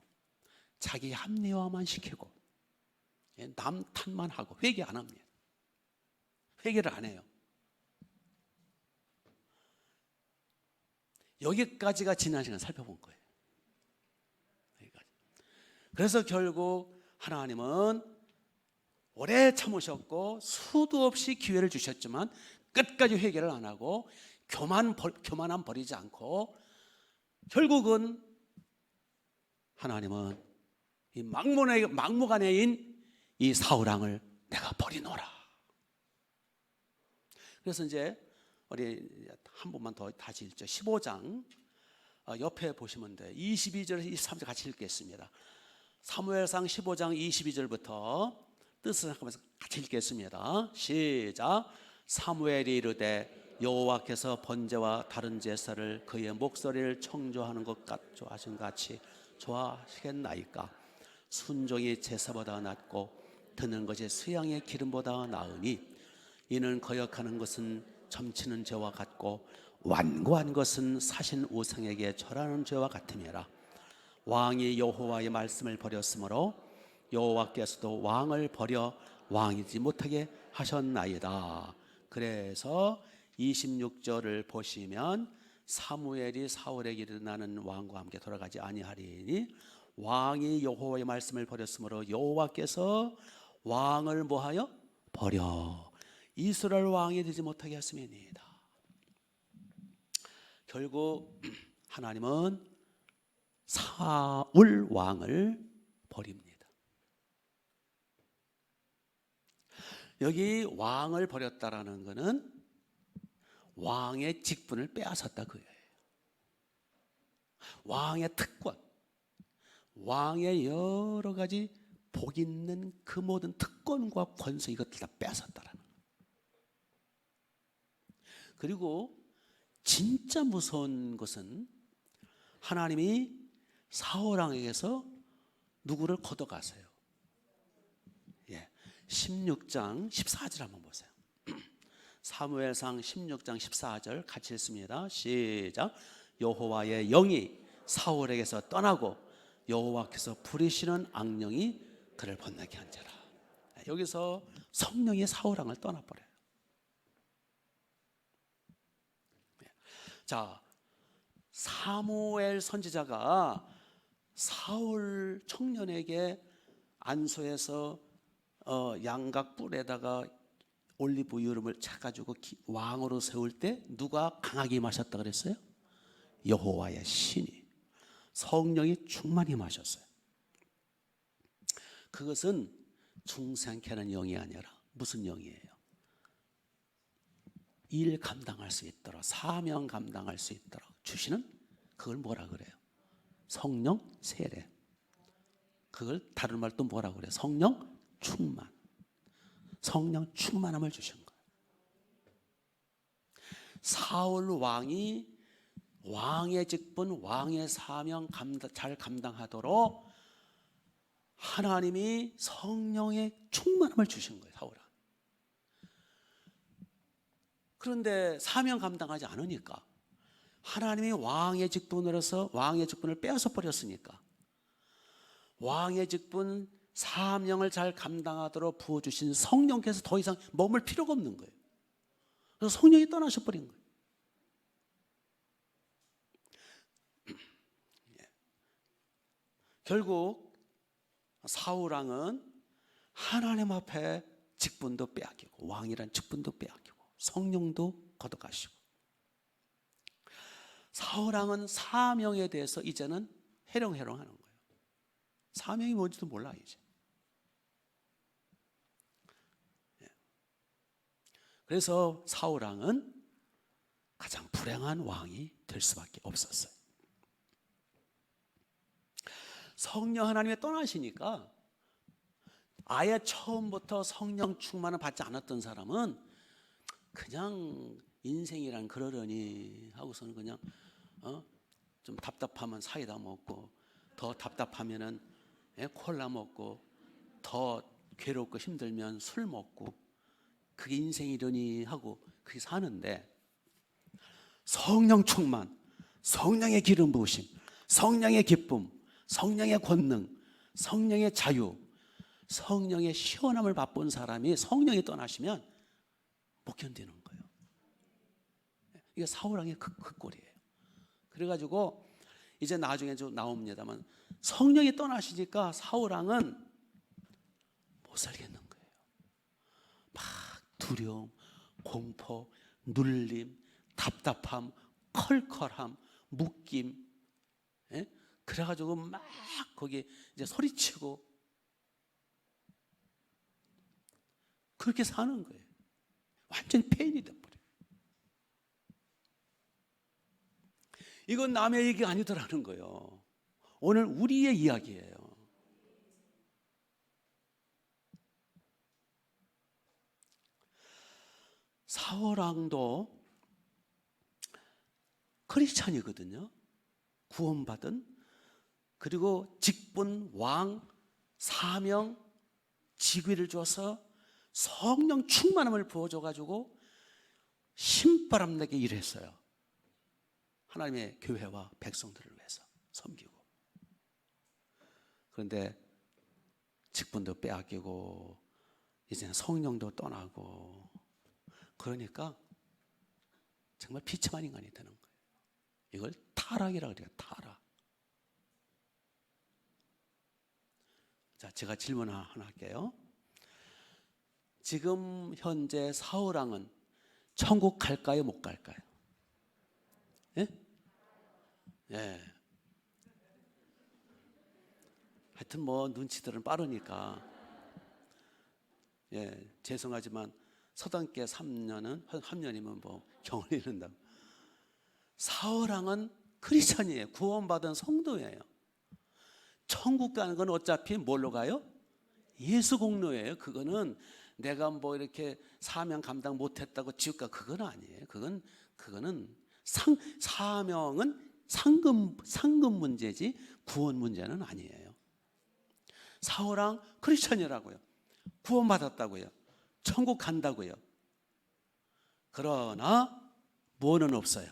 Speaker 2: 자기 합리화만 시키고 남 탓만 하고 회개 안 합니다. 회개를 안 해요. 여기까지가 지난 시간 살펴본 거예요. 여기까지. 그래서 결국 하나님은 오래 참으셨고 수도 없이 기회를 주셨지만 끝까지 회개를 안 하고 교만함 버리지 않고, 결국은 하나님은 이 막무가내인 이 사울왕을 내가 버리노라. 그래서 이제 우리 한 번만 더 다시 읽죠. 15장 옆에 보시면 돼요. 22절, 23절 같이 읽겠습니다. 사무엘상 15장 22절부터 뜻을 생각하면서 같이 읽겠습니다. 시작. 사무엘이 이르되 여호와께서 번제와 다른 제사를 그의 목소리를 청조하는 것 좋아하신 같이 좋아하시겠나이까. 순종이 제사보다 낫고 드는 것이 수양의 기름보다 나으니 이는 거역하는 것은 점치는 죄와 같고 완고한 것은 사신 우상에게 절하는 죄와 같음이라. 왕이 여호와의 말씀을 버렸으므로 여호와께서도 왕을 버려 왕이지 못하게 하셨나이다. 그래서 26절을 보시면 사무엘이 사울에게 일어나는 왕과 함께 돌아가지 아니하리니 왕이 여호와의 말씀을 버렸으므로 여호와께서 왕을 뭐하여? 버려 이스라엘 왕이 되지 못하게 하심이니이다. 결국 하나님은 사울 왕을 버립니다. 여기 왕을 버렸다라는 것은 왕의 직분을 빼앗았다 그 얘기예요. 왕의 특권, 왕의 여러 가지 복 있는 그 모든 특권과 권세, 이것들 다 빼앗았다라는 거예요. 그리고 진짜 무서운 것은 하나님이 사울 왕에게서 누구를 걷어가세요. 예, 16장 14절 한번 보세요. 사무엘상 16장 14절 같이 읽습니다. 시작. 여호와의 영이 사울에게서 떠나고 여호와께서 부리시는 악령이 그를 번뇌케 한지라. 여기서 성령이 사울 왕을 떠나버려요. 자, 사무엘 선지자가 사울 청년에게 안소에서 양각 뿔에다가 올리브 유름을 차가지고 왕으로 세울 때 누가 강하게 임하셨다 그랬어요? 여호와의 신이, 성령이 충만히 임하셨어요. 그것은 중생케 하는 영이 아니라 무슨 영이에요? 일 감당할 수 있도록, 사명 감당할 수 있도록 주시는, 그걸 뭐라 그래요? 성령 세례. 그걸 다른 말 또 뭐라 그래요? 성령 충만. 성령 충만함을 주신 거예요. 사울 왕이 왕의 직분, 왕의 사명 잘 감당하도록 하나님이 성령의 충만함을 주신 거예요. 사울아. 그런데 사명 감당하지 않으니까, 하나님이 왕의 직분으로서 왕의 직분을 빼앗아 버렸으니까, 왕의 직분 사명을 잘 감당하도록 부어주신 성령께서 더 이상 머물 필요가 없는 거예요. 그래서 성령이 떠나셔 버린 거예요. 결국 사울 왕은 하나님 앞에 직분도 빼앗기고, 왕이란 직분도 빼앗기고, 성령도 걷어가시고, 사울 왕은 사명에 대해서 이제는 해롱해롱하는 거예요. 사명이 뭔지도 몰라 이제. 그래서 사울 왕은 가장 불행한 왕이 될 수밖에 없었어요. 성령 하나님이 떠나시니까, 아예 처음부터 성령 충만을 받지 않았던 사람은 그냥 인생이란 그러려니 하고서는 그냥 좀 답답하면 사이다 먹고, 더 답답하면은 콜라 먹고, 더 괴롭고 힘들면 술 먹고, 그게 인생이려니 하고 그게 사는데, 성령 충만, 성령의 기름 부으심, 성령의 기쁨, 성령의 권능, 성령의 자유, 성령의 시원함을 맛본 사람이 성령이 떠나시면 못 견디는 거예요. 이게 사울 왕의 그 꼴이에요. 그래가지고 이제 나중에 좀 나옵니다만, 성령이 떠나시니까 사울 왕은 못 살겠는 거예요. 막 두려움, 공포, 눌림, 답답함, 컬컬함, 묶임, 그래가지고 막 거기 이제 소리치고 그렇게 사는 거예요. 완전히 폐인이 돼버려요. 이건 남의 얘기가 아니더라는 거예요. 오늘 우리의 이야기예요. 사울 왕도 크리스찬이거든요. 구원받은, 그리고 직분, 왕, 사명, 직위를 줘서 성령 충만함을 부어줘가지고 신바람 나게 일했어요. 하나님의 교회와 백성들을 위해서 섬기고. 그런데 직분도 빼앗기고 이제는 성령도 떠나고, 그러니까 정말 비참한 인간이 되는 거예요. 이걸 타락이라고 그래요. 타락. 자, 제가 질문 하나 할게요. 지금 현재 사울 왕은 천국 갈까요, 못 갈까요? 예? 예. 하여튼 뭐 눈치들은 빠르니까. 예, 죄송하지만 서당계 3년은, 3년이면 뭐 경을 잃는다. 사울 왕은 크리스천이에요. 구원받은 성도예요. 천국 가는 건 어차피 뭘로 가요? 예수 공로예요. 그거는 내가 뭐 이렇게 사명 감당 못했다고 지옥 가, 그건 아니에요. 그거는 사명은 상급 문제지 구원 문제는 아니에요. 사울 왕 크리스천이라고요. 구원받았다고요. 천국 간다고요. 그러나 뭐는 없어요?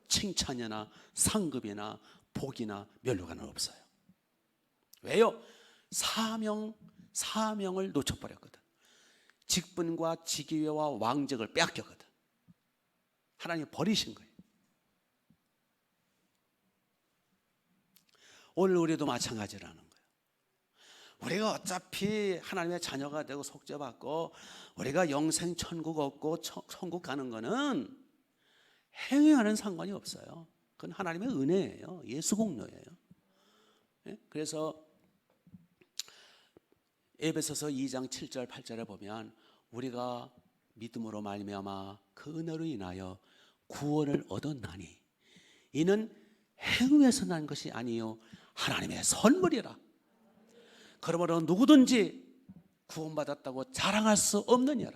Speaker 2: 칭찬이나 상급이나 복이나 면류관은 없어요. 왜요? 사명을 놓쳐버렸거든. 직분과 직위와 왕직을 빼앗겼거든. 하나님이 버리신 거예요. 오늘 우리도 마찬가지라는 거예요. 우리가 어차피 하나님의 자녀가 되고 속죄받고 우리가 영생 천국 얻고 천국 가는 거는 행위와는 상관이 없어요. 그건 하나님의 은혜예요. 예수 공로예요. 그래서 에베소서 2장 7절 8절에 보면 우리가 믿음으로 말미암아 그 은혜로 인하여 구원을 얻었나니 이는 행위에서 난 것이 아니요 하나님의 선물이라. 그러므로 누구든지 구원받았다고 자랑할 수 없느니라.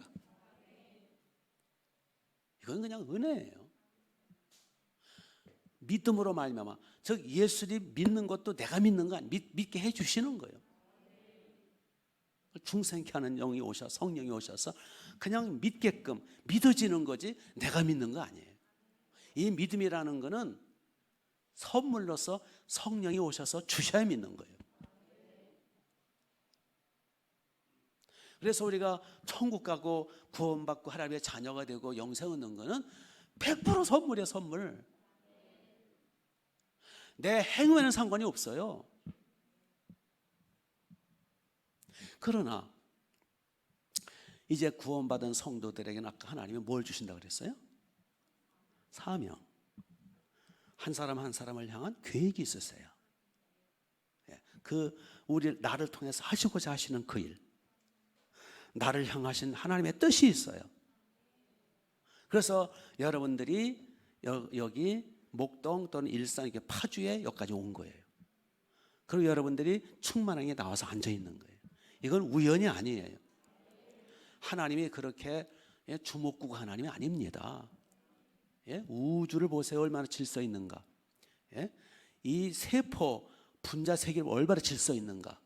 Speaker 2: 이건 그냥 은혜예요. 믿음으로 말미암아, 즉 예수님 믿는 것도 내가 믿는 거 아니에요. 믿게 해주시는 거예요. 중생케 하는 영이 오셔서, 성령이 오셔서 그냥 믿게끔 믿어지는 거지 내가 믿는 거 아니에요. 이 믿음이라는 거는 선물로서 성령이 오셔서 주셔야 믿는 거예요. 그래서 우리가 천국 가고 구원받고 하나님의 자녀가 되고 영생 얻는 거는 100% 선물이에요. 선물. 내 행위에는 상관이 없어요. 그러나 이제 구원받은 성도들에게는 아까 하나님이 뭘 주신다고 그랬어요? 사명. 한 사람 한 사람을 향한 계획이 있으세요. 나를 통해서 하시고자 하시는 그 일, 나를 향하신 하나님의 뜻이 있어요. 그래서 여러분들이 여기 목동 또는 일산 이렇게 파주에 여기까지 온 거예요. 그리고 여러분들이 충만하게 나와서 앉아 있는 거예요. 이건 우연이 아니에요. 하나님이 그렇게 주먹구구 하나님이 아닙니다. 우주를 보세요. 얼마나 질서 있는가. 이 세포 분자 세계를 얼마나 질서 있는가.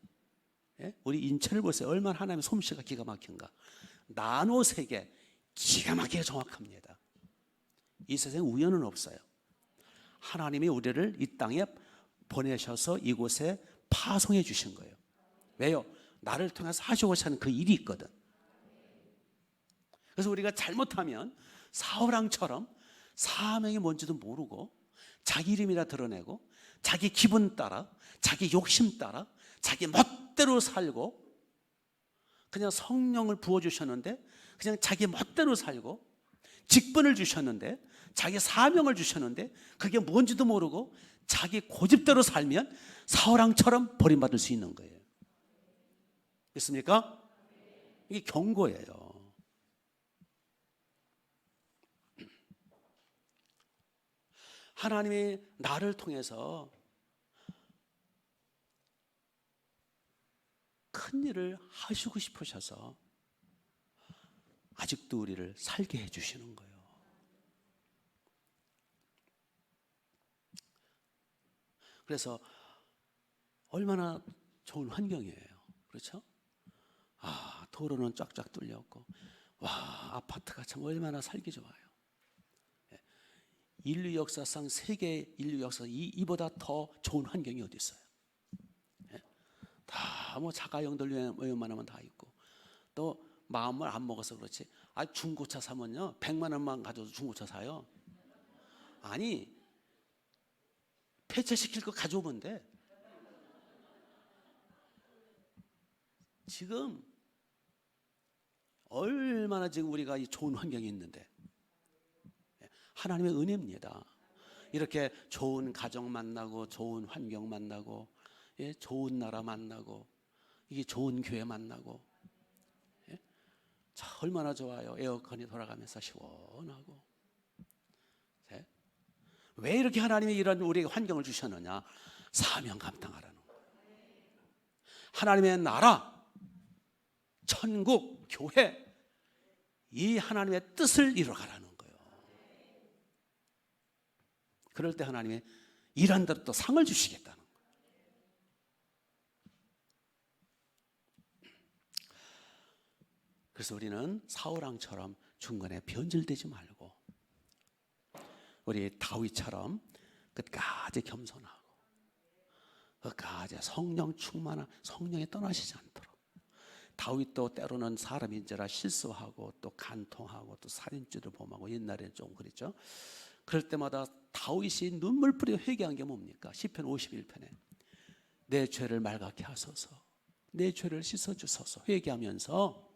Speaker 2: 우리 인체를 보세요. 얼마나 하나님의 솜씨가 기가 막힌가. 나노 세계 기가 막히게 정확합니다. 이 세상에 우연은 없어요. 하나님이 우리를 이 땅에 보내셔서 이곳에 파송해 주신 거예요. 왜요? 나를 통해서 하시고자 하는 그 일이 있거든. 그래서 우리가 잘못하면 사울왕처럼 사명이 뭔지도 모르고 자기 이름이라 드러내고 자기 기분 따라 자기 욕심 따라 자기 멋대로 살고 그냥 성령을 부어주셨는데 그냥 자기 멋대로 살고 직분을 주셨는데 자기 사명을 주셨는데 그게 뭔지도 모르고 자기 고집대로 살면 사울왕처럼 버림받을 수 있는 거예요. 있습니까? 이게 경고예요. 하나님이 나를 통해서 큰 일을 하시고 싶으셔서 아직도 우리를 살게 해주시는 거예요. 그래서 얼마나 좋은 환경이에요. 그렇죠? 도로는 쫙쫙 뚫렸고 아파트가 참 얼마나 살기 좋아요. 인류 역사상 세계 인류 역사 이보다 더 좋은 환경이 어디 있어요? 다 뭐 자가용들 웬만하면 다 있고 또 마음을 안 먹어서 그렇지. 중고차 사면요 100만 원만 가져도 중고차 사요. 아니 폐차시킬 거 가져오면 돼. 지금 얼마나 지금 우리가 이 좋은 환경이 있는데 하나님의 은혜입니다. 이렇게 좋은 가정 만나고 좋은 환경 만나고 좋은 나라 만나고 이게 좋은 교회 만나고 자, 얼마나 좋아요. 에어컨이 돌아가면서 시원하고. 왜 이렇게 하나님이 이런 우리에게 환경을 주셨느냐? 사명 감당하라는 거예요. 하나님의 나라, 천국, 교회 이 하나님의 뜻을 이뤄가라는 거예요. 그럴 때 하나님이 일한 대로 또 상을 주시겠다는 거예요. 그래서 우리는 사울왕처럼 중간에 변질되지 말고 우리 다윗처럼 끝까지 겸손하고 끝까지 성령 충만한 성령에 떠나시지 않도록. 다윗도 때로는 사람인지라 실수하고 또 간통하고 또 살인죄도 범하고 옛날에는 좀 그랬죠. 그럴 때마다 다윗이 눈물 뿌려 회개한 게 뭡니까? 시편 51편에 내 죄를 맑게 하소서, 내 죄를 씻어주소서 회개하면서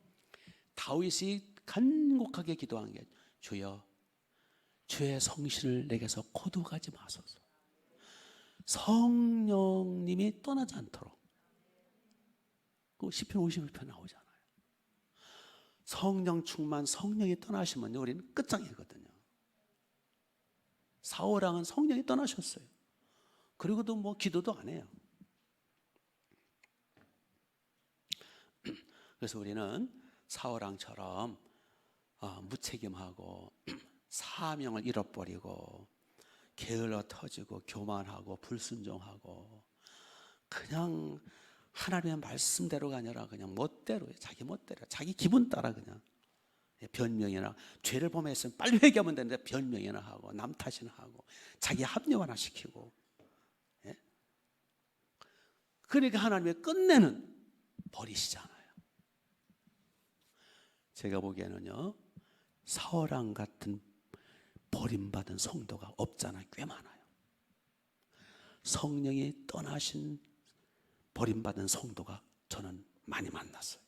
Speaker 2: 다윗이 간곡하게 기도한 게 주여 주의 성실을 내게서 거두가지 마소서. 성령님이 떠나지 않도록. 그 시편 51편 나오잖아요. 성령 충만, 성령이 떠나시면 우리는 끝장이거든요. 사울왕은 성령이 떠나셨어요. 그리고도 뭐 기도도 안 해요. 그래서 우리는 사울왕처럼 무책임하고 사명을 잃어버리고 게을러 터지고 교만하고 불순종하고 그냥 하나님의 말씀대로가 아니라 그냥 멋대로 자기 멋대로 자기 기분 따라 그냥 변명이나 죄를 범했으면 빨리 회개하면 되는데 변명이나 하고 남 탓이나 하고 자기 합리화나 시키고 그러니까 하나님의 끝내는 버리시잖아요. 제가 보기에는요 사울왕 같은 버림받은 성도가 없잖아요. 꽤 많아요. 성령이 떠나신 버림받은 성도가 저는 많이 만났어요.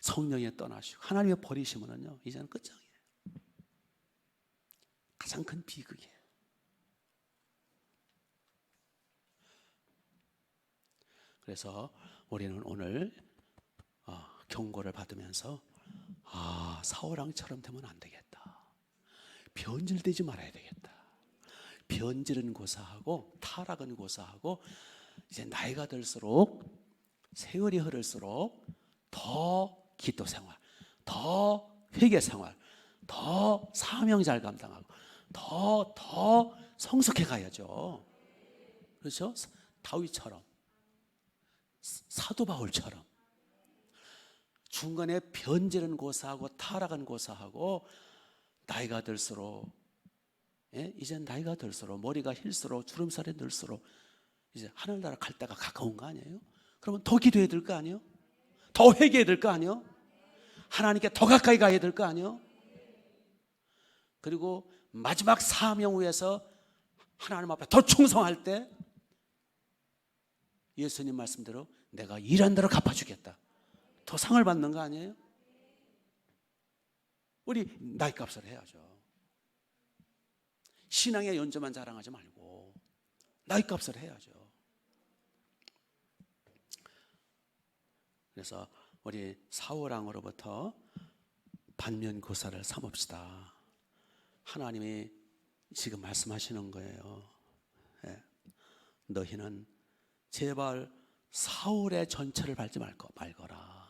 Speaker 2: 성령이 떠나시고 하나님의 버리시면은요 이제는 끝장이에요. 가장 큰 비극이에요. 그래서 우리는 오늘 경고를 받으면서 사울왕처럼 되면 안 되겠다. 변질되지 말아야 되겠다. 변질은 고사하고 타락은 고사하고 이제 나이가 들수록 세월이 흐를수록 더 기도 생활, 더 회개 생활, 더 사명 잘 감당하고 더 성숙해 가야죠. 그렇죠? 다윗처럼 사도 바울처럼 중간에 변질은 고사하고 타락은 고사하고 나이가 들수록 이제 나이가 들수록 머리가 힐수록 주름살이 늘수록 이제 하늘나라 갈 때가 가까운 거 아니에요? 그러면 더 기도해야 될 거 아니에요? 더 회개해야 될 거 아니에요? 하나님께 더 가까이 가야 될 거 아니에요? 그리고 마지막 사명 위에서 하나님 앞에 더 충성할 때 예수님 말씀대로 내가 일한 대로 갚아주겠다. 더 상을 받는 거 아니에요? 우리 나이값을 해야죠. 신앙의 연조만 자랑하지 말고 나이값을 해야죠. 그래서 우리 사울왕으로부터 반면교사를 삼읍시다. 하나님이 지금 말씀하시는 거예요. 너희는 제발 사울의 전철을 밟지 말거라.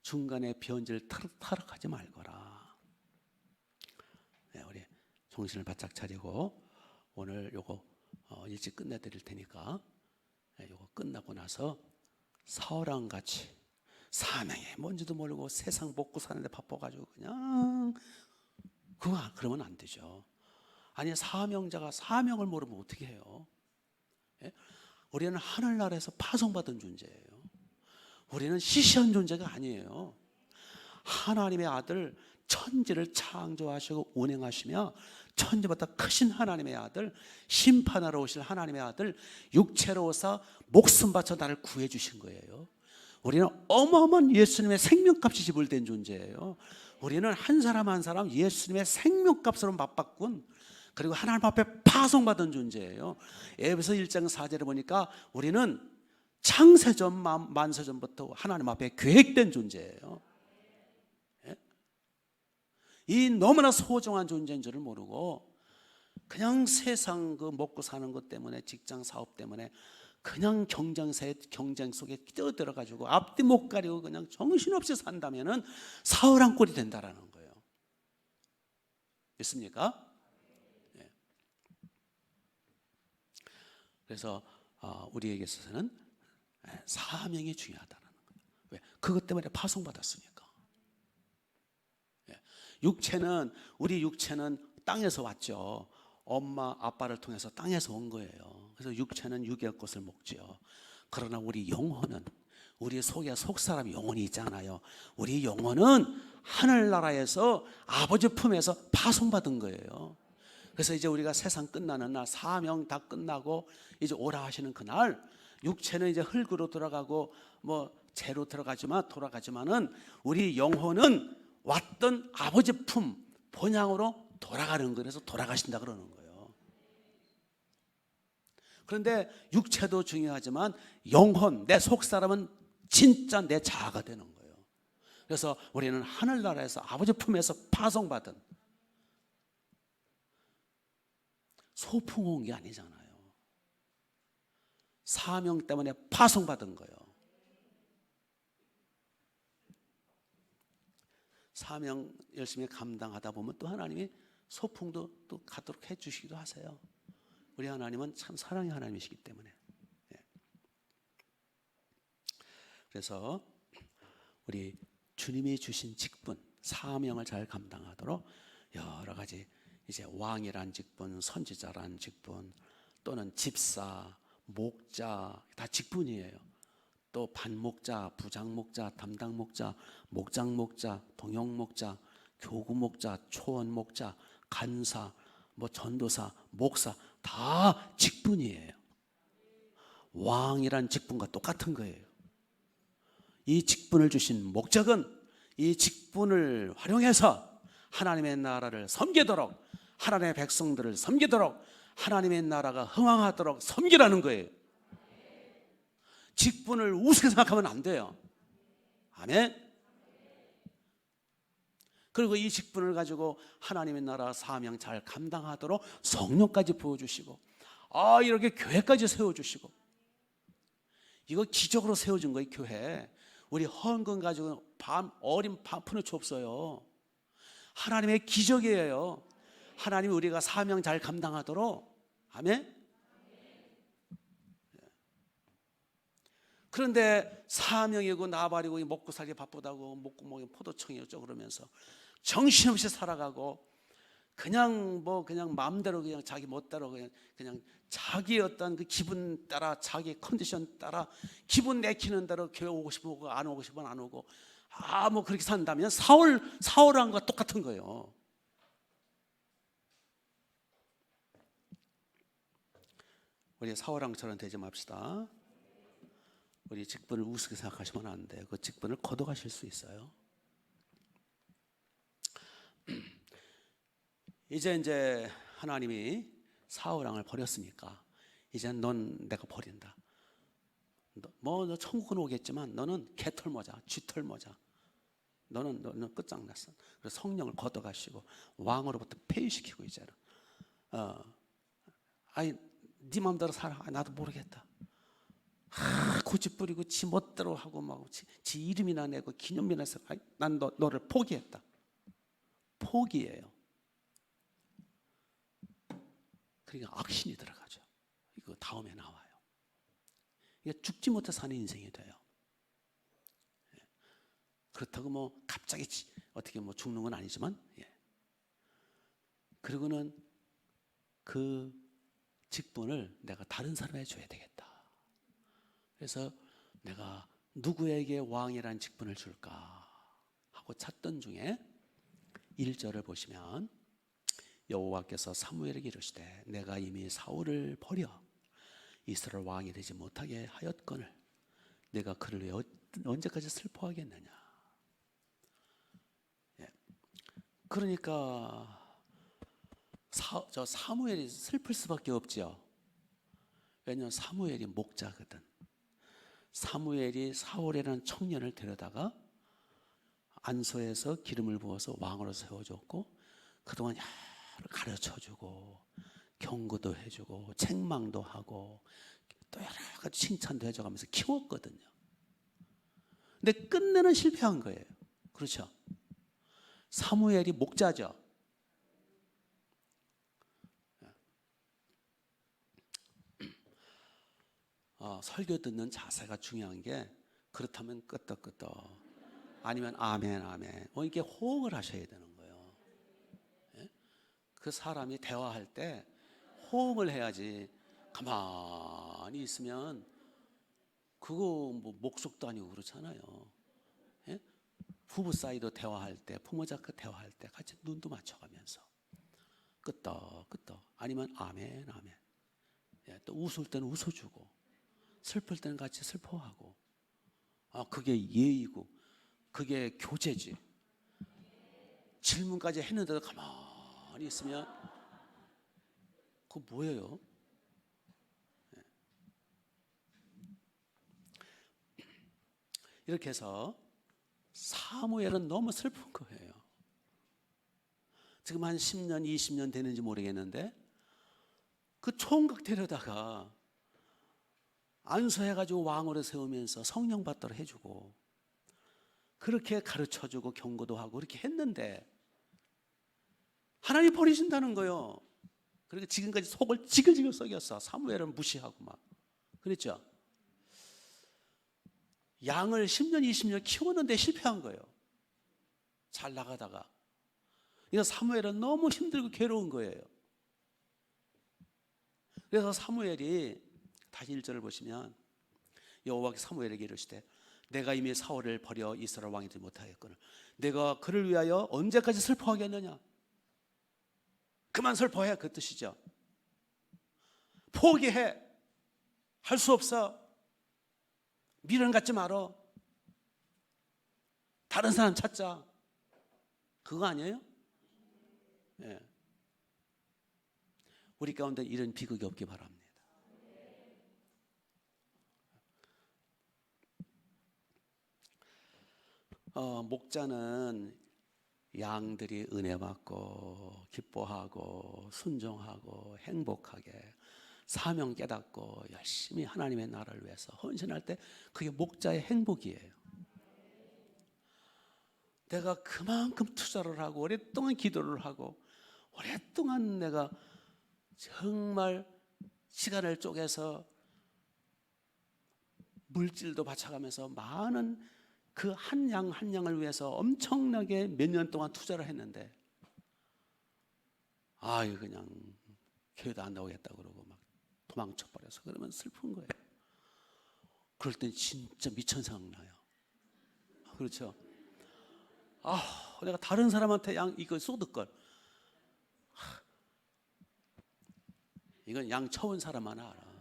Speaker 2: 중간에 변질 타락하지 말거라. 우리 정신을 바짝 차리고 오늘 요거 일찍 끝내드릴 테니까 요거 끝나고 나서 사울왕 같이 사명에 뭔지도 모르고 세상 먹고 사는데 바빠가지고 그냥 그러면 안 되죠. 아니 사명자가 사명을 모르면 어떻게 해요? 우리는 하늘나라에서 파송받은 존재예요. 우리는 시시한 존재가 아니에요. 하나님의 아들 천지를 창조하시고 운행하시며 천지보다 크신 하나님의 아들 심판하러 오실 하나님의 아들 육체로 오사 목숨 바쳐 나를 구해 주신 거예요. 우리는 어마어마한 예수님의 생명값이 지불된 존재예요. 우리는 한 사람 한 사람 예수님의 생명값으로 맞바꾼 그리고 하나님 앞에 파송받은 존재예요. 에베소 1장 4절에 보니까 우리는 창세전 만세전부터 하나님 앞에 계획된 존재예요. 이 너무나 소중한 존재인 줄을 모르고 그냥 세상 그 먹고 사는 것 때문에 직장 사업 때문에 그냥 경쟁 속에 뛰어들어가지고 앞뒤 못 가리고 그냥 정신없이 산다면은 사울왕 꼴이 된다라는 거예요. 믿습니까? 그래서 우리에게 있어서는 사명이 중요하다는 거예요. 왜? 그것 때문에 파송받았으니까. 우리 육체는 땅에서 왔죠. 엄마 아빠를 통해서 땅에서 온 거예요. 그래서 육체는 육의 것을 먹죠. 그러나 우리 영혼은, 우리 속에 속사람 영혼이 있잖아요. 우리 영혼은 하늘나라에서 아버지 품에서 파송받은 거예요. 그래서 이제 우리가 세상 끝나는 날, 사명 다 끝나고 이제 오라 하시는 그날, 육체는 이제 흙으로 돌아가고 뭐 재로 돌아가지만은 우리 영혼은 왔던 아버지 품 본향으로 돌아가는 거예요. 그래서 돌아가신다 그러는 거예요. 그런데 육체도 중요하지만 영혼, 내 속사람은 진짜 내 자아가 되는 거예요. 그래서 우리는 하늘나라에서 아버지 품에서 파송받은, 소풍 온 게 아니잖아요. 사명 때문에 파송받은 거예요. 사명 열심히 감당하다 보면 또 하나님이 소풍도 또 가도록 해 주시기도 하세요. 우리 하나님은 참 사랑의 하나님이시기 때문에. 그래서 우리 주님이 주신 직분, 사명을 잘 감당하도록 여러 가지, 이제 왕이란 직분, 선지자란 직분, 또는 집사, 목자, 다 직분이에요. 또 반목자, 부장목자, 담당목자, 목장목자, 동역목자, 교구목자, 초원목자, 간사, 뭐 전도사, 목사, 다 직분이에요. 왕이란 직분과 똑같은 거예요. 이 직분을 주신 목적은 이 직분을 활용해서 하나님의 나라를 섬기도록, 하나님의 백성들을 섬기도록, 하나님의 나라가 흥왕하도록 섬기라는 거예요. 직분을 우습게 생각하면 안 돼요. 아멘. 그리고 이 직분을 가지고 하나님의 나라 사명 잘 감당하도록 성령까지 부어주시고, 이렇게 교회까지 세워주시고, 이거 기적으로 세워준 거예요. 교회. 우리 헌금 가지고 어린 푼을 줬어요. 하나님의 기적이에요. 하나님이 우리가 사명 잘 감당하도록. 아멘. 그런데 사명이고 나발이고 먹고 살기 바쁘다고 목구멍에 포도청이 어쩌고 그러면서 정신없이 살아가고, 그냥 마음대로 그냥 자기 멋대로 그냥 자기 어떤 그 기분 따라, 자기 컨디션 따라 기분 내키는 대로 교회 오고 싶으면 오고 안 오고 싶으면 안 오고, 뭐 그렇게 산다면 사울한 것과 똑같은 거예요. 우리 사울왕처럼 되지 맙시다. 우리 직분을 우습게 생각하시면 안 돼요. 그 직분을 거둬가실 수 있어요. 이제 하나님이 사울왕을 버렸으니까 이제 넌 내가 버린다. 너 천국은 오겠지만 너는 개털모자, 쥐털모자. 너는 끝장났어. 그래서 성령을 걷어가시고 왕으로부터 폐위시키고 이제는 네 마음대로 살아. 나도 모르겠다. 고집 부리고 지 멋대로 하고 막 지 이름이나 내고 기념비나 써. 난 너를 포기했다. 포기예요. 그러니까 악신이 들어가죠. 이거 다음에 나와요. 이게 죽지 못해 사는 인생이 돼요. 그렇다고 뭐 갑자기 어떻게 뭐 죽는 건 아니지만, 그리고는 그 직분을 내가 다른 사람에게 줘야 되겠다. 그래서 내가 누구에게 왕이라는 직분을 줄까 하고 찾던 중에 1절을 보시면 여호와께서 사무엘에게 이르시되 내가 이미 사울을 버려 이스라엘 왕이 되지 못하게 하였거늘 내가 그를 왜 언제까지 슬퍼하겠느냐. 그러니까 사무엘이 슬플 수밖에 없죠. 왜냐하면 사무엘이 목자거든. 사무엘이 사울이라는 청년을 데려다가 안소에서 기름을 부어서 왕으로 세워줬고, 그동안 여러 가르쳐주고 경고도 해주고 책망도 하고 또 여러 가지 칭찬도 해줘가면서 키웠거든요. 근데 끝내는 실패한 거예요. 그렇죠? 사무엘이 목자죠. 설교 듣는 자세가 중요한 게 그렇다면 끄떡끄떡 아니면 아멘 아멘 이렇게 호응을 하셔야 되는 거예요. 예? 그 사람이 대화할 때 호응을 해야지 가만히 있으면 그거 뭐 목숙도 아니고 그렇잖아요. 예? 부부 사이도 대화할 때 부모자가 대화할 때 같이 눈도 맞춰가면서 끄떡끄떡 아니면 아멘 아멘. 예, 또 웃을 때는 웃어주고 슬플 때는 같이 슬퍼하고 그게 예의고 그게 교제지. 질문까지 했는데도 가만히 있으면 그거 뭐예요? 예. 이렇게 해서 사무엘은 너무 슬픈 거예요. 지금 한 10년 20년 되는지 모르겠는데 그 총각 데려다가 안수해가지고 왕으로 세우면서 성령 받도록 해주고 그렇게 가르쳐주고 경고도 하고 그렇게 했는데 하나님 버리신다는 거예요. 그리고 지금까지 속을 지글지글 썩였어. 사무엘은 무시하고 막 그랬죠. 양을 10년 20년 키웠는데 실패한 거예요. 잘 나가다가. 그래서 사무엘은 너무 힘들고 괴로운 거예요. 그래서 사무엘이 다시 1절을 보시면 여호와께서 사무엘에게 이르시되 내가 이미 사울을 버려 이스라엘 왕이 되지 못하였거늘 내가 그를 위하여 언제까지 슬퍼하겠느냐. 그만 슬퍼해 그 뜻이죠. 포기해. 할 수 없어. 미련 갖지 말어. 다른 사람 찾자. 그거 아니에요? 예. 우리 가운데 이런 비극이 없기 바랍니다. 목자는 양들이 은혜 받고 기뻐하고 순종하고 행복하게 사명 깨닫고 열심히 하나님의 나라를 위해서 헌신할 때 그게 목자의 행복이에요. 내가 그만큼 투자를 하고 오랫동안 기도를 하고 오랫동안 내가 정말 시간을 쪼개서 물질도 바쳐가면서 많은 그 한 양 한 양을 위해서 엄청나게 몇 년 동안 투자를 했는데 이거 그냥 교회도 안 나오겠다 그러고 막 도망쳐 버려서 그러면 슬픈 거예요. 그럴 땐 진짜 미천 생각나요. 그렇죠? 내가 다른 사람한테 양 이거 쏟을 걸. 이건 양 쳐온 사람만 알아.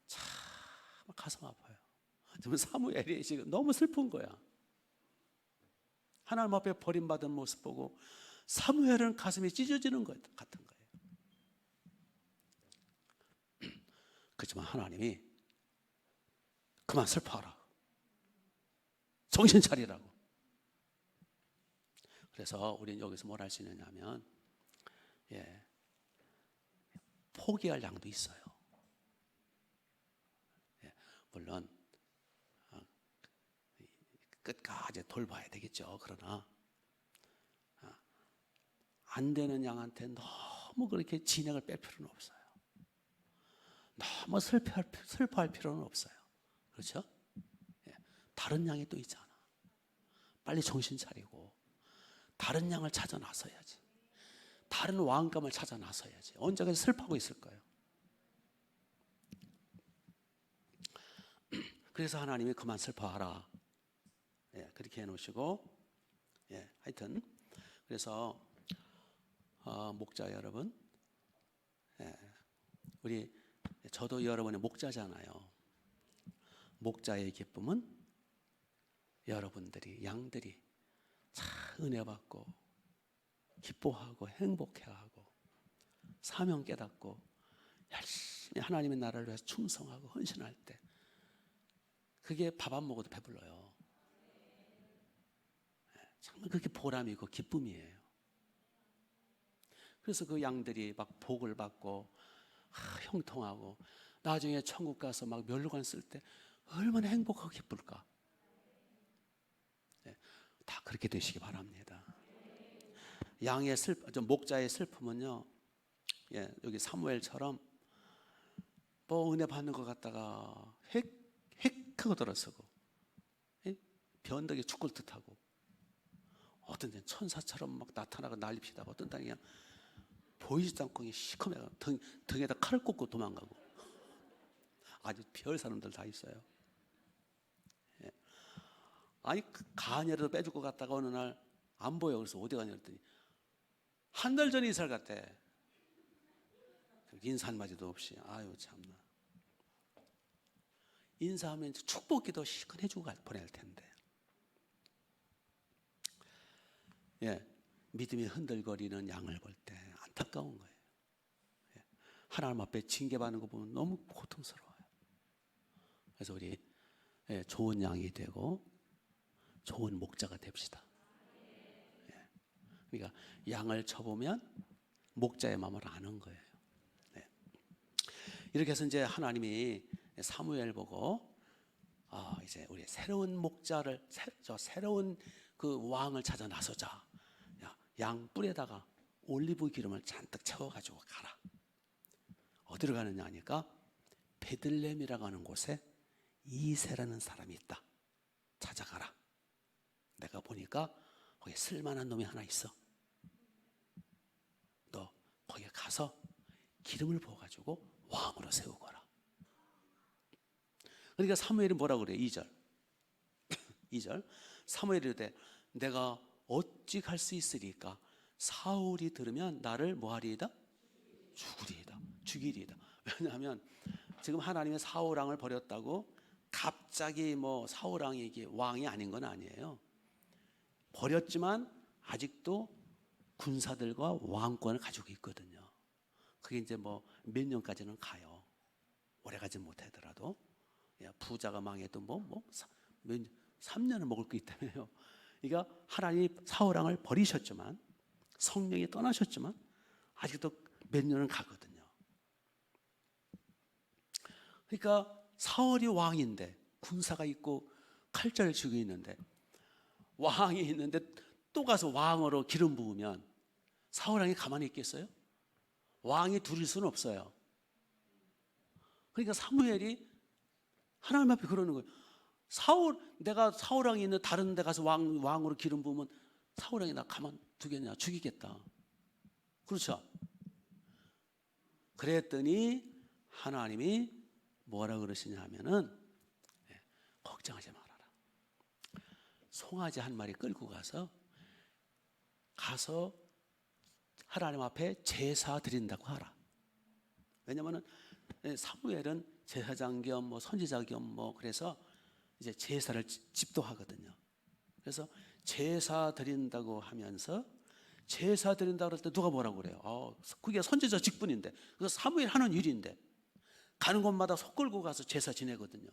Speaker 2: 참 가슴 아파요. 지금 사무엘이 지금 너무 슬픈 거야. 하나님 앞에 버림받은 모습 보고 사무엘은 가슴이 찢어지는 것 같은 거예요. 그렇지만 하나님이 그만 슬퍼하라. 정신 차리라고. 그래서 우리는 여기서 뭘 할 수 있느냐면 포기할 양도 있어요. 물론 끝까지 돌봐야 되겠죠. 그러나 안 되는 양한테 너무 그렇게 진액을 뺄 필요는 없어요. 너무 슬퍼할 필요는 없어요. 그렇죠? 다른 양이 또 있잖아. 빨리 정신 차리고 다른 양을 찾아 나서야지. 다른 왕감을 찾아 나서야지. 언제까지 슬퍼하고 있을 거예요. 그래서 하나님이 그만 슬퍼하라. 그렇게 해놓으시고 하여튼 그래서 목자 여러분, 저도 여러분의 목자잖아요. 목자의 기쁨은 여러분들이 양들이 참 은혜 받고 기뻐하고 행복해하고 사명 깨닫고 열심히 하나님의 나라를 위해서 충성하고 헌신할 때 그게 밥 안 먹어도 배불러요. 정말 그게 보람이고 기쁨이에요. 그래서 그 양들이 막 복을 받고 형통하고 나중에 천국 가서 막 멸류관 쓸 때 얼마나 행복하고 기쁠까. 다 그렇게 되시기 바랍니다. 목자의 슬픔은요, 여기 사무엘처럼 뭐 은혜 받는 것 같다가 헥 하고 돌아서고, 예? 변덕에 죽을 듯하고, 어떤 데는 천사처럼 막 나타나고 난리 피다가, 어떤 데는 그냥 보이지도 않고 그냥 시커매가 등에다 칼을 꽂고 도망가고, 아주 별 사람들 다 있어요. 예. 아니 가녀라도 빼줄 것 같다가 어느 날 안 보여. 그래서 어디 가냐 그랬더니 한 달 전에 이사를 갔대. 인사 한마디도 없이. 아유 참나. 인사하면 축복기도 시큰 해주고 보낼 텐데. 예, 믿음이 흔들거리는 양을 볼 때 안타까운 거예요. 예, 하나님 앞에 징계받는 거 보면 너무 고통스러워요. 그래서 우리 좋은 양이 되고 좋은 목자가 됩시다. 예, 그러니까 양을 쳐보면 목자의 마음을 아는 거예요. 예. 이렇게 해서 이제 하나님이 사무엘 보고 이제 우리 새로운 목자를 새로운 그 왕을 찾아 나서자. 양 뿔에다가 올리브 기름을 잔뜩 채워가지고 가라. 어디로 가느냐 하니까 베들레헴이라고 하는 곳에 이새라는 사람이 있다. 찾아가라. 내가 보니까 거기 쓸만한 놈이 하나 있어. 너 거기 가서 기름을 부어가지고 왕으로 세우거라. 그러니까 사무엘이 뭐라고 그래요? 2절 2절 사무엘이 이르되 내가 어찌 갈 수 있으리까? 사울이 들으면 나를 뭐하리이다? 죽이리이다. 왜냐하면 지금 하나님의 사울 왕을 버렸다고 갑자기 뭐 사울 왕이 이게 왕이 아닌 건 아니에요. 버렸지만 아직도 군사들과 왕권을 가지고 있거든요. 그게 이제 뭐 몇 년까지는 가요. 오래 가지 못하더라도. 부자가 망해도 뭐 3년을 먹을 거 있다며요. 그러니까 하나님이 사울 왕을 버리셨지만, 성령이 떠나셨지만 아직도 몇 년은 가거든요. 그러니까 사울이 왕인데 군사가 있고 칼자를 쥐고 있는데, 왕이 있는데 또 가서 왕으로 기름 부으면 사울 왕이 가만히 있겠어요? 왕이 둘일 수는 없어요. 그러니까 사무엘이 하나님 앞에 그러는 거예요. 내가 사울 왕이 있는 다른 데 가서 왕으로 기름 부으면 사울 왕이 나 가만 두겠냐? 죽이겠다. 그렇죠? 그랬더니 하나님이 뭐라 그러시냐 하면은, 걱정하지 말아라. 송아지 한 마리 끌고 가서 하나님 앞에 제사 드린다고 하라. 왜냐면은 사무엘은 제사장 겸 뭐 선지자 겸 뭐 그래서 이제 제사를 집도하거든요. 그래서 제사 드린다고 하면서, 제사 드린다고 할 때 누가 뭐라고 그래요? 그게 선지자 직분인데, 그거 사무엘 하는 일인데, 가는 곳마다 소 끌고 가서 제사 지내거든요.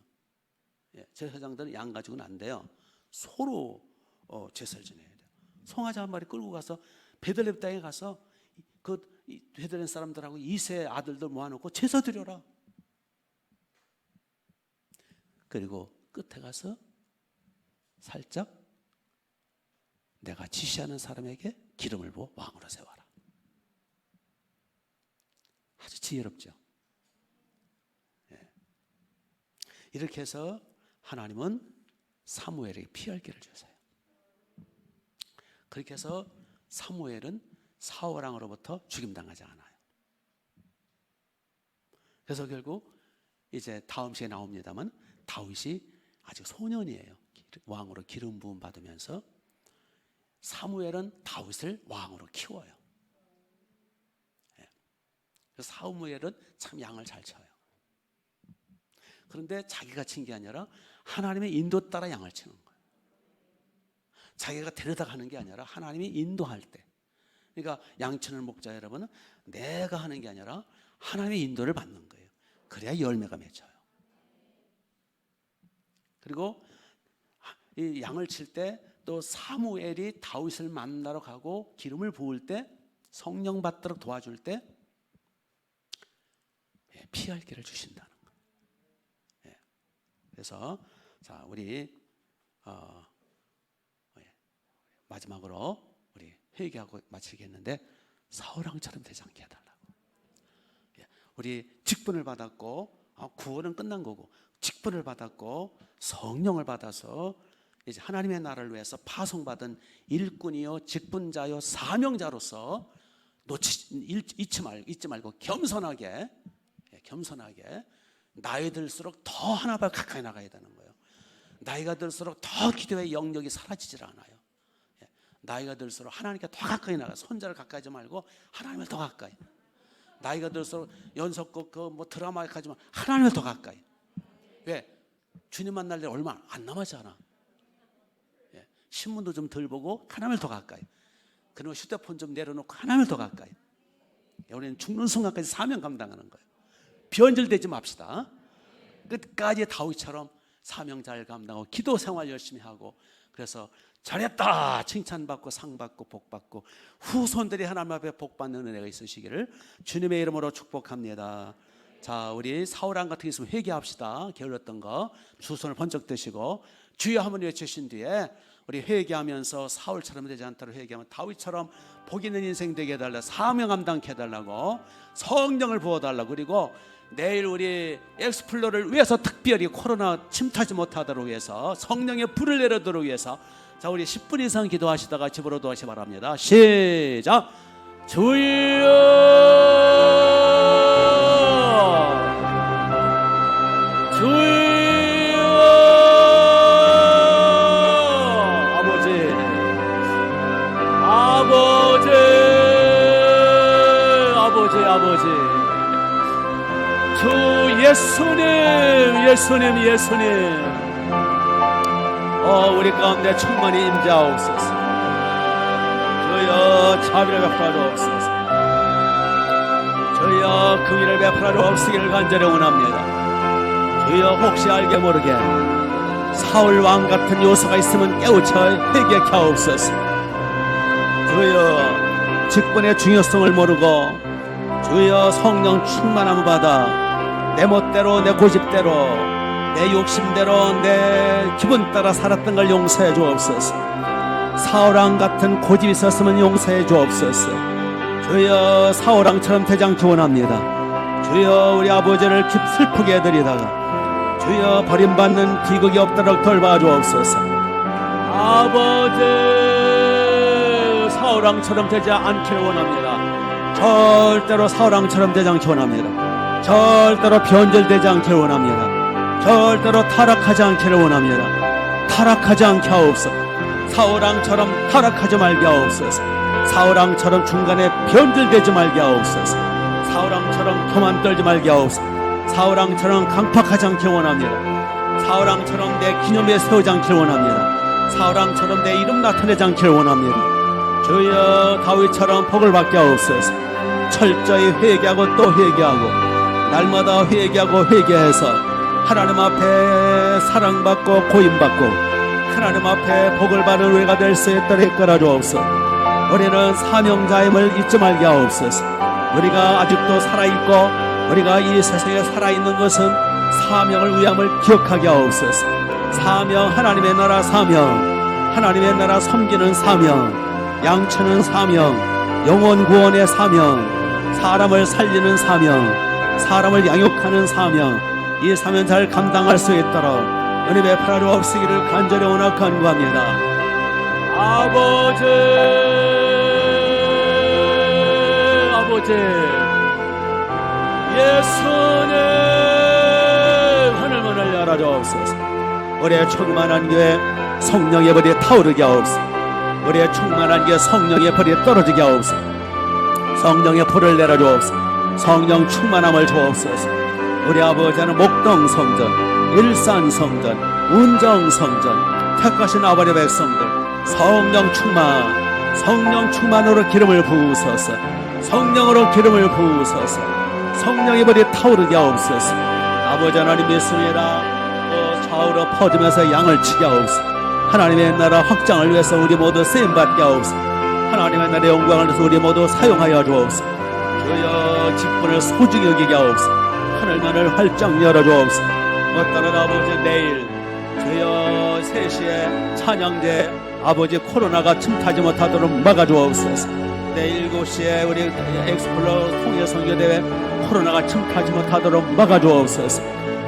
Speaker 2: 제사장들은 양 가지고는 안 돼요. 소로 제사를 지내야 돼요. 송아지 한 마리 끌고 가서 베들레헴 땅에 가서 그 베들레헴 사람들하고 이세 아들들 모아놓고 제사 드려라. 그리고 끝에 가서 살짝 내가 지시하는 사람에게 기름을 부어 왕으로 세워라. 아주 지혜롭죠. 이렇게 해서 하나님은 사무엘에게 피할 길을 주세요. 그렇게 해서 사무엘은 사울 왕으로부터 죽임당하지 않아요. 그래서 결국 이제 다음 시에 나옵니다만, 다윗이 아직 소년이에요. 왕으로 기름 부음 받으면서 사무엘은 다윗을 왕으로 키워요. 그래서 사무엘은 참 양을 잘 쳐요. 그런데 자기가 친 게 아니라 하나님의 인도 따라 양을 치는 거예요. 자기가 데려다 가는 게 아니라 하나님이 인도할 때. 그러니까 양치는 목자 여러분은 내가 하는 게 아니라 하나님의 인도를 받는 거예요. 그래야 열매가 맺혀요. 그리고 이 양을 칠 때 또 사무엘이 다윗을 만나러 가고 기름을 부을 때, 성령 받도록 도와줄 때 피할 길을 주신다는 거예요. 그래서 자, 우리 마지막으로 우리 회개하고 마치겠는데, 사울 왕처럼 되지 않게 해달라고. 우리 직분을 받았고 구원은 끝난 거고 직분을 받았고 성령을 받아서 이제 하나님의 나라를 위해서 파송받은 일꾼이요 직분자요 사명자로서 잊지 말고 겸손하게 나이 들수록 더 하나님과 가까이 나가야 되는 거예요. 나이가 들수록 더 기도의 영역이 사라지질 않아요. 나이가 들수록 하나님께 더 가까이 나가. 손자를 가까이 하지 말고 하나님을 더 가까이. 나이가 들수록 연속곡 드라마에 가지 말고 하나님을 더 가까이. 왜? 주님 만날 일 얼마 안 남았잖아. 신문도 좀 덜 보고 하나님을 더 가까이. 그리고 휴대폰 좀 내려놓고 하나님을 더 가까이. 우리는 죽는 순간까지 사명 감당하는 거예요. 변질되지 맙시다. 끝까지 다윗처럼 사명 잘 감당하고 기도 생활 열심히 하고, 그래서 잘했다 칭찬받고 상받고 복받고 후손들이 하나님 앞에 복받는 은혜가 있으시기를 주님의 이름으로 축복합니다. 자, 우리 사울왕 같은 게 있으면 회개합시다. 게을렀던 거 두 손을 번쩍 드시고 주여 한번 외치신 뒤에 우리 회개하면서 사울처럼 되지 않도록 회개하면 다윗처럼 복 있는 인생 되게 해달라, 사명 감당케 해달라고, 성령을 부어달라고, 그리고 내일 우리 엑스플로를 위해서 특별히 코로나 침투하지 못하도록 위해서 성령의 불을 내려도록 위해서, 자, 우리 10분 이상 기도하시다가 집으로 도와시 바랍니다. 시작. 주여, 주여. 아버지, 주 예수님, 우리 가운데 충만히 임재하옵소서. 주여 자비를 베풀어 주옵소서. 주여 긍휼을 베풀어 주옵시기를 간절히 원합니다. 주여 혹시 알게 모르게 사울 왕 같은 요소가 있으면 깨우쳐 회개케 하옵소서. 주여 직분의 중요성을 모르고 주여 성령 충만함을 받아 내 멋대로 내 고집대로 내 욕심대로 내 기분 따라 살았던 걸 용서해 주옵소서. 사울왕 같은 고집이 있었으면 용서해 주옵소서. 주여 사울왕처럼 되지 않기 원합니다. 주여 우리 아버지를 슬프게 해드리다가 주여 버림받는 비극이 없도록 돌봐 주옵소서. 아버지 사울왕처럼 되지 않기를 원합니다. 절대로 사울왕처럼 되지 않기 원합니다. 절대로 변절되지 않기를 원합니다. 절대로 타락하지 않기를 원합니다. 타락하지 않게 하옵소서. 사울왕처럼 타락하지 말게 하옵소서. 사울왕처럼 중간에 변절되지 말게 하옵소서. 사울왕처럼 교만 떨지 말게 하옵소서. 사울왕처럼 강팍하지 않기 원합니다. 사울왕처럼 내 기념에 세우지 않기를 원합니다. 사울왕처럼 내 이름 나타내지 않기를 원합니다. 주여 다윗처럼 복을 받게 하옵소서. 철저히 회개하고 또 회개하고 날마다 회개하고 회개해서 하나님 앞에 사랑받고 고임받고 하나님 앞에 복을 받는 우리가 될 수 있도록 이끌어 주옵소서. 우리는 사명자임을 잊지 말게 하옵소서. 우리가 아직도 살아있고 우리가 이 세상에 살아있는 것은 사명을 위함을 기억하게 하옵소서. 사명, 하나님의 나라 사명, 하나님의 나라 섬기는 사명, 양치는 사명, 영혼 구원의 사명, 사람을 살리는 사명, 사람을 양육하는 사명, 이 사명 잘 감당할 수 있도록 은혜 베풀어 주옵시기를 간절히 원하고 간구합니다. 아버지 예수님 하늘문을 열어주옵소서. 우리의 충만한 교회 성령의 불이 타오르게 하옵소서. 우리의 충만한 교회 성령의 불이 떨어지게 하옵소서. 성령의 불을 내려주옵소서. 성령 충만함을 주옵소서. 우리 아버지는 목동 성전, 일산 성전, 운정 성전, 택하신 아버지 백성들 성령 충만으로 기름을 부으소서. 성령으로 기름을 부으소서. 성령의 불이 타오르게 하옵소서. 아버지 하나님 믿습니다. 좌우로 퍼지면서 양을 치게 하옵소서. 하나님의 나라 확장을 위해서 우리 모두 쓰임받게 하옵소서. 하나님의 나라의 영광을 위해서 우리 모두 사용하여 주옵소서. 주여 직분을 소중히 여기게 하옵소서. 하늘문을 활짝 열어주옵소서. 어떠한 아버지 내일 주여 3시에 찬양대 아버지 코로나가 침투하지 못하도록 막아주옵소서. 내일 7시에 우리 엑스플로 통일 선교대회 코로나가 침투하지 못하도록 막아주옵소서.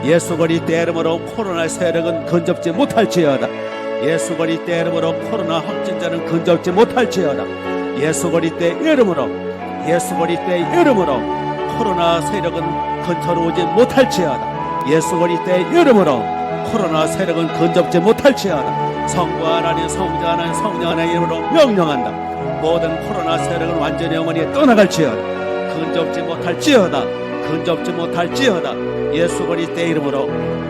Speaker 2: 예수 그리스도의 이름으로 코로나 세력은 건접지 못할지어다. 예수 그리스도의 이름으로 코로나 확진자는 건접지 못할지어다. 예수 그리스도의 이름으로, 예수 그리스도의 이름으로 코로나 세력은 근처로오지 못할지어다. 예수 그리스도의 이름으로 코로나 세력은 건접지 못할지어다. 성부 하나님, 성자 하나님, 성령 하나님 이름으로 명령한다. 모든 코로나 세력은 완전히 영원히 떠나갈지어다. 근접지 못할지어다. 근접지 못할지어다. 예수 그리스도의 이름으로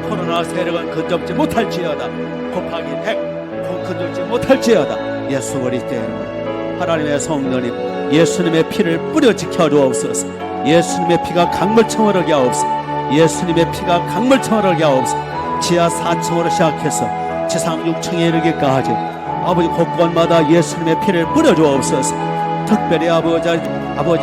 Speaker 2: 코로나 세력은 근접지 못할지어다. 곱하기 100 근접지 못할지어다. 예수 그리스도의 이름으로 하나님의 성령님, 예수님의 피를 뿌려 지켜주옵소서. 예수님의 피가 강물처럼 흐르게 하옵소서. 예수님의 피가 강물처럼 흐르게 하옵소서. 지하 4층으로 시작해서 지상 6층에 이르기까지 아버지 곳곳마다 예수님의 피를 뿌려주옵소서. 특별히 아버지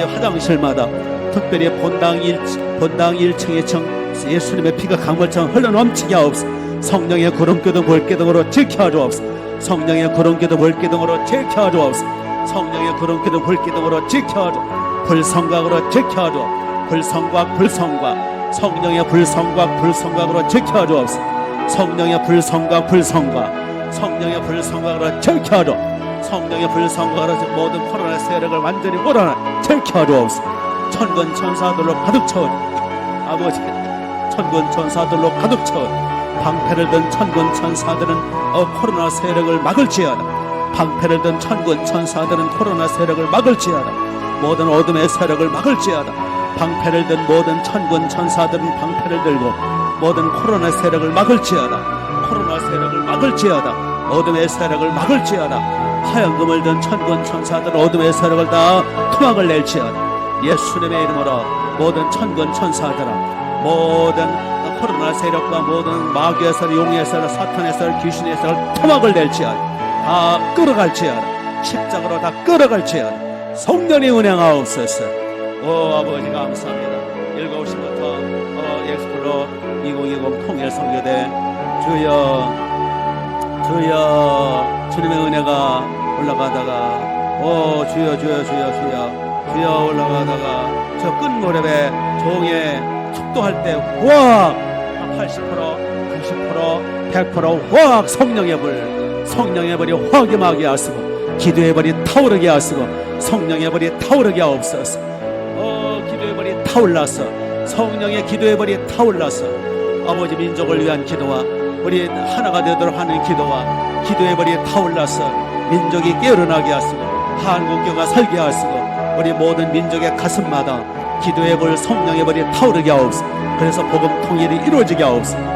Speaker 2: 화장실마다, 특별히 본당 1층 2층 예수님의 피가 강물처럼 흘러넘치게 하옵소서. 성령의 구름기둥 불기둥으로 지켜주옵소서. 성령의 구름기둥 불기둥으로 지켜주옵소서. 성령의 구름기둥 불기둥으로 지켜주, 불성각으로 지켜주, 불성각 불성각, 성령의 불성각 불성각으로 지켜주옵소서. 성령의 불성각 불성각, 성령의 불성각으로 지켜주, 성령의 불성각으로 모든 코로나 세력을 완전히 몰아내 지켜주옵소서. 천군 천사들로 가득 채워 아버지, 천군 천사들로 가득 채워 방패를 든 천군 천사들은 코로나 세력을 막을지어다. 방패를 든 천군 천사들은 코로나 세력을 막을지어다. 모든 어둠의 세력을 막을지어다. 방패를 든 모든 천군 천사들은 방패를 들고 모든 코로나 세력을 막을지어다. 코로나 세력을 막을지어다. 어둠의 세력을 막을지어다. 화염금을 든 천군 천사들은 어둠의 세력을 다 토막을 낼지어다. 예수님의 이름으로 모든 천군 천사들아, 모든 코로나 세력과 모든 마귀의 세력, 용의 세력, 사탄의 세력, 귀신의 세력을 토막을 낼지어다. 다 끌어갈지어다. 십자가로 다 끌어갈지어다. 성령이 운행하옵소서. 오 아버지 감사합니다. 7시부터 엑스플로 2020 통일선교대 주여 주님의 은혜가 올라가다가 주여 올라가다가 저 끝 무렵에 종에 축도할 때 확 80% 90% 100% 확 성령의 불이 확 임하게 하시고 기도의 불이 타오르게 하시고 성령의 불이 타오르게 하옵소서. 기도의 불이 타올라서, 성령의 기도의 불이 타올라서 아버지 민족을 위한 기도와 우리 하나가 되도록 하는 기도와 기도의 불이 타올라서 민족이 깨어나게 하시고 한국교가 살게 하시고 우리 모든 민족의 가슴마다 기도의 불, 성령의 불이 타오르게 하옵소서. 그래서 복음 통일이 이루어지게 하옵소서.